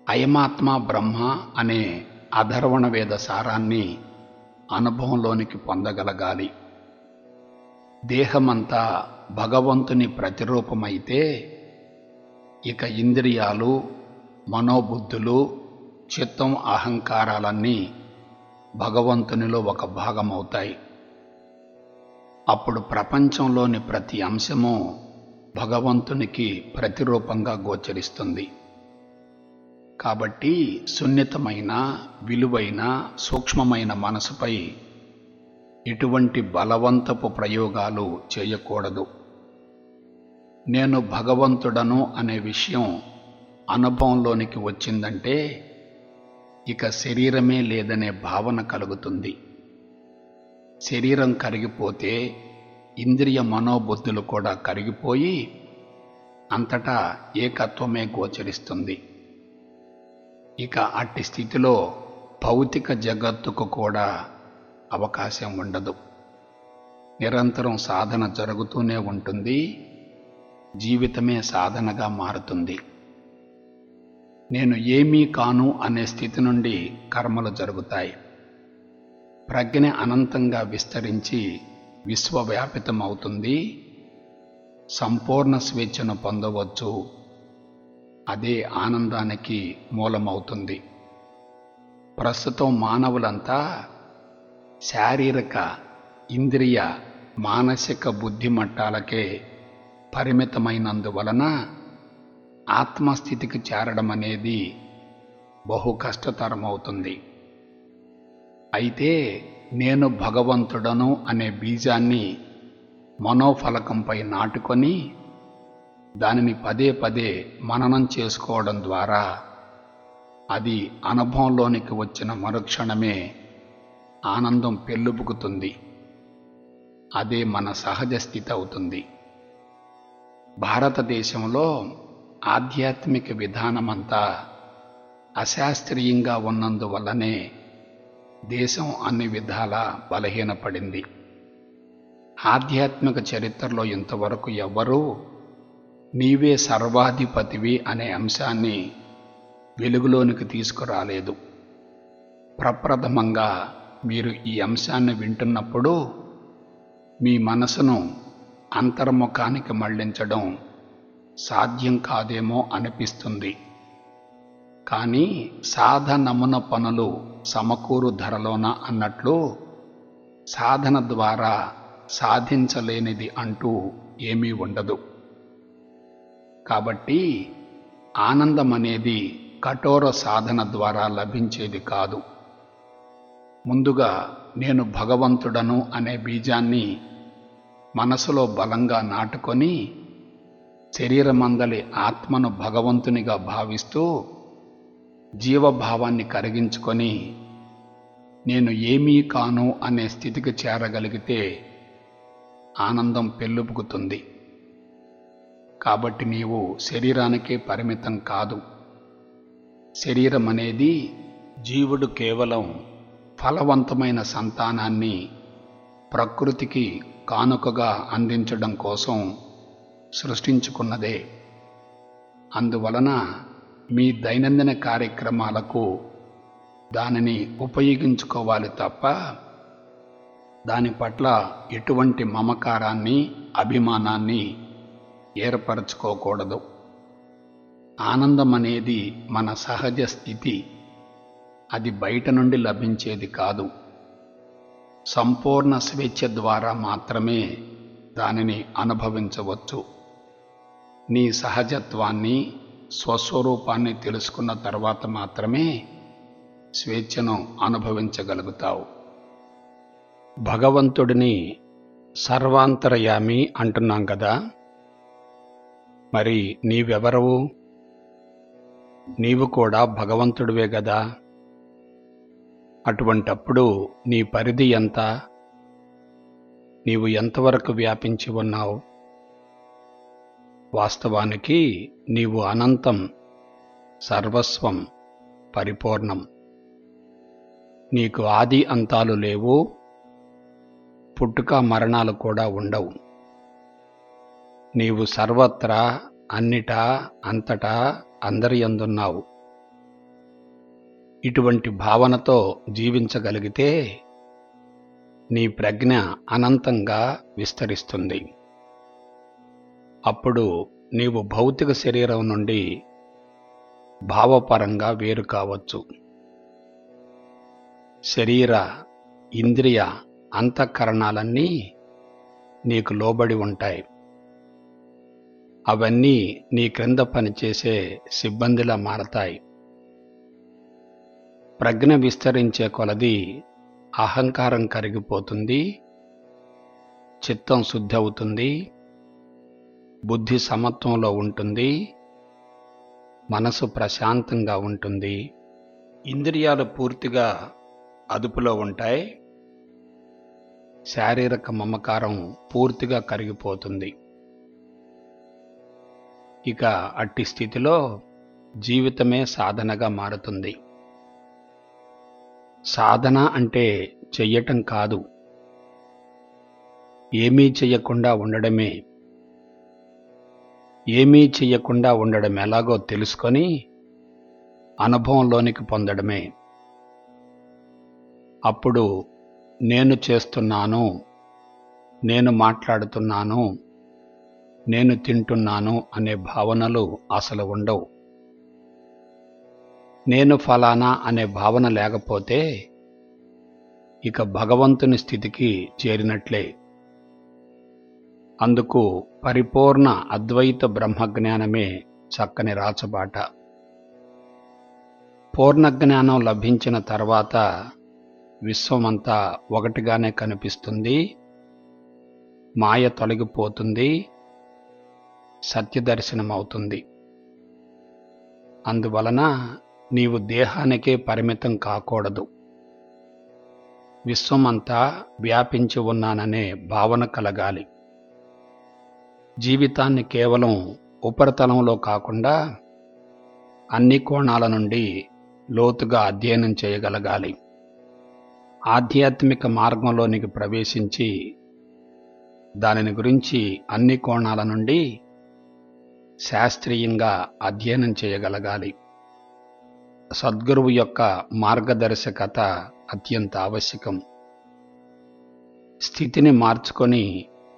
[SPEAKER 1] అయమాత్మ బ్రహ్మ అనే అధర్వణ వేద సారాన్ని అనుభవంలోనికి పొందగలగాలి. దేహమంతా భగవంతుని ప్రతిరూపమైతే ఇక ఇంద్రియాలు, మనోబుద్ధులు, చిత్తం, అహంకారాలన్నీ భగవంతునిలో ఒక భాగమవుతాయి. అప్పుడు ప్రపంచంలోని ప్రతి అంశము భగవంతునికి ప్రతిరూపంగా గోచరిస్తుంది. కాబట్టి సున్నితమైన, విలువైన, సూక్ష్మమైన మనసుపై ఎటువంటి బలవంతపు ప్రయోగాలు చేయకూడదు. నేను భగవంతుడను అనే విషయం అనుభవంలోనికి వచ్చిందంటే ఇక శరీరమే లేదనే భావన కలుగుతుంది. శరీరం కరిగిపోతే ఇంద్రియ మనోబుద్ధులు కూడా కరిగిపోయి అంతటా ఏకత్వమే గోచరిస్తుంది. ఇక అట్టి స్థితిలో భౌతిక జగత్తుకు కూడా అవకాశం ఉండదు. నిరంతరం సాధన జరుగుతూనే ఉంటుంది. జీవితమే సాధనగా మారుతుంది. నేను ఏమీ కాను అనే స్థితి నుండి కర్మలు జరుగుతాయి. ప్రజ్ఞ అనంతంగా విస్తరించి విశ్వవ్యాపితమవుతుంది. సంపూర్ణ స్వేచ్ఛను పొందవచ్చు. అదే ఆనందానికి మూలమవుతుంది. ప్రస్తుతం మానవులంతా శారీరక, ఇంద్రియ, మానసిక బుద్ధి మట్టాలకే పరిమితమైనందువలన ఆత్మస్థితికి చేరడం అనేది బహు కష్టతరమవుతుంది. అయితే నేను భగవంతుడను అనే బీజాన్ని మనోఫలకంపై నాటుకొని దానిని పదే పదే మననం చేసుకోవడం ద్వారా అది అనుభవంలోనికి వచ్చిన మరుక్షణమే ఆనందం పెళ్ళుబుకుతుంది. అదే మన సహజ స్థితి అవుతుంది. భారతదేశంలో ఆధ్యాత్మిక విధానమంతా అశాస్త్రీయంగా ఉన్నందువల్లనే దేశం అన్ని విధాలా బలహీనపడింది. ఆధ్యాత్మిక చరిత్రలో ఇంతవరకు ఎవ్వరూ నీవే సర్వాధిపతివి అనే అంశాన్ని వెలుగులోనికి తీసుకురాలేదు. ప్రప్రథమంగా మీరు ఈ అంశాన్ని వింటున్నప్పుడు మీ మనసును అంతర్ముఖానికి మళ్లించడం సాధ్యం కాదేమో అనిపిస్తుంది. కానీ సాధనమున పనులు సమకూరు ధరలోన అన్నట్లు సాధన ద్వారా సాధించలేనిది అంటూ ఏమీ ఉండదు. కాబట్టి ఆనందం అనేది కఠోర సాధన ద్వారా లభించేది కాదు. ముందుగా నేను భగవంతుడను అనే బీజాన్ని మనసులో బలంగా నాటుకొని శరీరమందలి ఆత్మను భగవంతునిగా భావిస్తూ జీవభావాన్ని కరిగించుకొని నేను ఏమీ కాను అనే స్థితికి చేరగలిగితే ఆనందం పెళ్ళుబుకుతుంది. కాబట్టి నీవు శరీరానికే పరిమితం కాదు. శరీరం అనేది జీవుడు కేవలం ఫలవంతమైన సంతానాన్ని ప్రకృతికి కానుకగా అందించడం కోసం సృష్టించుకున్నదే. అందువలన మీ దైనందిన కార్యక్రమాలకు దానిని ఉపయోగించుకోవాలి తప్ప దాని పట్ల ఎటువంటి మమకారాన్ని, అభిమానాన్ని ఏర్పరచుకోకూడదు. ఆనందం అనేది మన సహజ స్థితి. అది బయట నుండి లభించేది కాదు. సంపూర్ణ స్వేచ్ఛ ద్వారా మాత్రమే దానిని అనుభవించవచ్చు. నీ సహజత్వాన్ని, స్వస్వరూపాన్ని తెలుసుకున్న తర్వాత మాత్రమే స్వేచ్ఛను అనుభవించగలుగుతావు. భగవంతుడిని సర్వాంతర్యామి అంటున్నాం కదా, మరి నీవెవరవు? నీవు కూడా భగవంతుడివే గదా. అటువంటప్పుడు నీ పరిధి ఎంత? నీవు ఎంతవరకు వ్యాపించి ఉన్నావు? వాస్తవానికి నీవు అనంతం, సర్వస్వం, పరిపూర్ణం. నీకు ఆది అంతాలు లేవు, పుట్టుక మరణాలు కూడా ఉండవు. నీవు సర్వత్రా, అన్నిటా, అంతటా, అందరి యందున్నావు. ఇటువంటి భావనతో జీవించగలిగితే నీ ప్రజ్ఞ అనంతంగా విస్తరిస్తుంది. అప్పుడు నీవు భౌతిక శరీరం నుండి భావపరంగా వేరు కావచ్చు. శరీర, ఇంద్రియ, అంతఃకరణాలన్నీ నీకు లోబడి ఉంటాయి. అవన్నీ నీ క్రింద పనిచేసే సిబ్బందిలా మారతాయి. ప్రజ్ఞ విస్తరించే కొలది అహంకారం కరిగిపోతుంది, చిత్తం శుద్ధి అవుతుంది, బుద్ధి సమత్వంలో ఉంటుంది, మనసు ప్రశాంతంగా ఉంటుంది, ఇంద్రియాలు పూర్తిగా అదుపులో ఉంటాయి, శారీరక మమకారం పూర్తిగా కరిగిపోతుంది. ఇక అట్టి స్థితిలో జీవితమే సాధనగా మారుతుంది. సాధన అంటే చెయ్యటం కాదు, ఏమీ చెయ్యకుండా ఉండడమే. ఏమీ చెయ్యకుండా ఉండడం ఎలాగో తెలుసుకొని అనుభవంలోనికి పొందడమే. అప్పుడు నేను చేస్తున్నాను, నేను మాట్లాడుతున్నాను, నేను తింటున్నాను అనే భావనలు అసలు ఉండవు. నేను ఫలానా అనే భావన లేకపోతే ఇక భగవంతుని స్థితికి చేరినట్లే. అందుకు పరిపూర్ణ అద్వైత బ్రహ్మజ్ఞానమే చక్కని రాచబాట. పూర్ణజ్ఞానం లభించిన తర్వాత విశ్వమంతా ఒకటిగానే కనిపిస్తుంది, మాయ తొలగిపోతుంది, సత్యదర్శనమవుతుంది. అందువలన నీవు దేహానికే పరిమితం కాకూడదు. విశ్వమంతా వ్యాపించి ఉన్నాననే భావన కలగాలి. జీవితాన్ని కేవలం ఉపరితలంలో కాకుండా అన్ని కోణాల నుండి లోతుగా అధ్యయనం చేయగలగాలి. ఆధ్యాత్మిక మార్గంలోనికి ప్రవేశించి దానిని గురించి అన్ని కోణాల నుండి శాస్త్రీయంగా అధ్యయనం చేయగలగాలి. సద్గురువు యొక్క మార్గదర్శకత అత్యంత ఆవశ్యకం. స్థితిని మార్చుకొని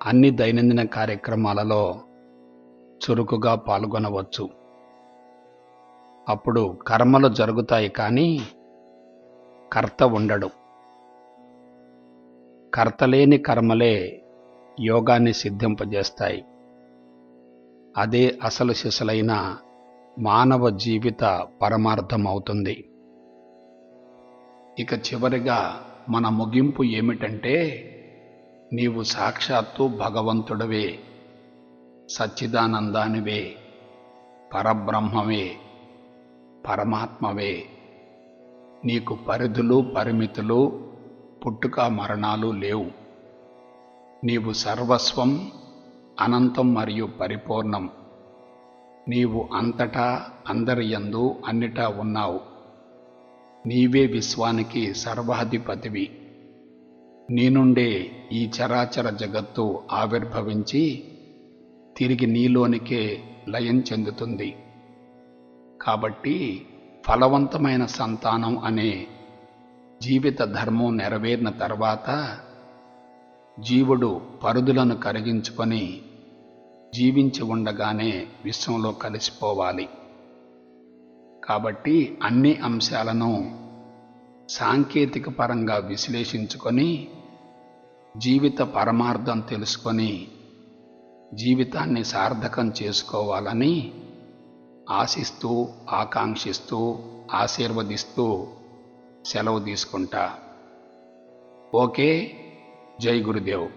[SPEAKER 1] అన్ని దైనందిన కార్యక్రమాలలో చురుకుగా పాల్గొనవచ్చు. అప్పుడు కర్మలు జరుగుతాయి, కానీ కర్త ఉండడు. కర్తలేని కర్మలే యోగాన్ని సిద్ధింపజేస్తాయి. అదే అసలు సిసలైన మానవ జీవిత పరమార్థం అవుతుంది. ఇక చివరిగా మన ముగింపు ఏమిటంటే, నీవు సాక్షాత్తు భగవంతుడవే, సచ్చిదానందానివే, పరబ్రహ్మవే, పరమాత్మవే. నీకు పరిధులు, పరిమితులు, పుట్టుక మరణాలు లేవు. నీవు సర్వస్వం, అనంతం మరియు పరిపూర్ణం. నీవు అంతటా, అందరి యందు, అన్నిటా ఉన్నావు. నీవే విశ్వానికి సర్వాధిపతివి. నీ నుండే ఈ చరాచర జగత్తు ఆవిర్భవించి తిరిగి నీలోనికే లయం చెందుతుంది. కాబట్టి ఫలవంతమైన సంతానం అనే జీవిత ధర్మం నెరవేరిన తర్వాత జీవుడు పరిధులను కరిగించుకొని జీవించి ఉండగానే విశ్వంలో కలిసిపోవాలి. కాబట్టి అన్ని అంశాలను సాంకేతిక పరంగా విశ్లేషించుకొని జీవిత పరమార్థం తెలుసుకొని జీవితాన్ని సార్థకం చేసుకోవాలని ఆశిస్తూ, ఆకాంక్షిస్తూ, ఆశీర్వదిస్తూ సెలవు తీసుకుంటా. ఓకే. జై గురుదేవ్.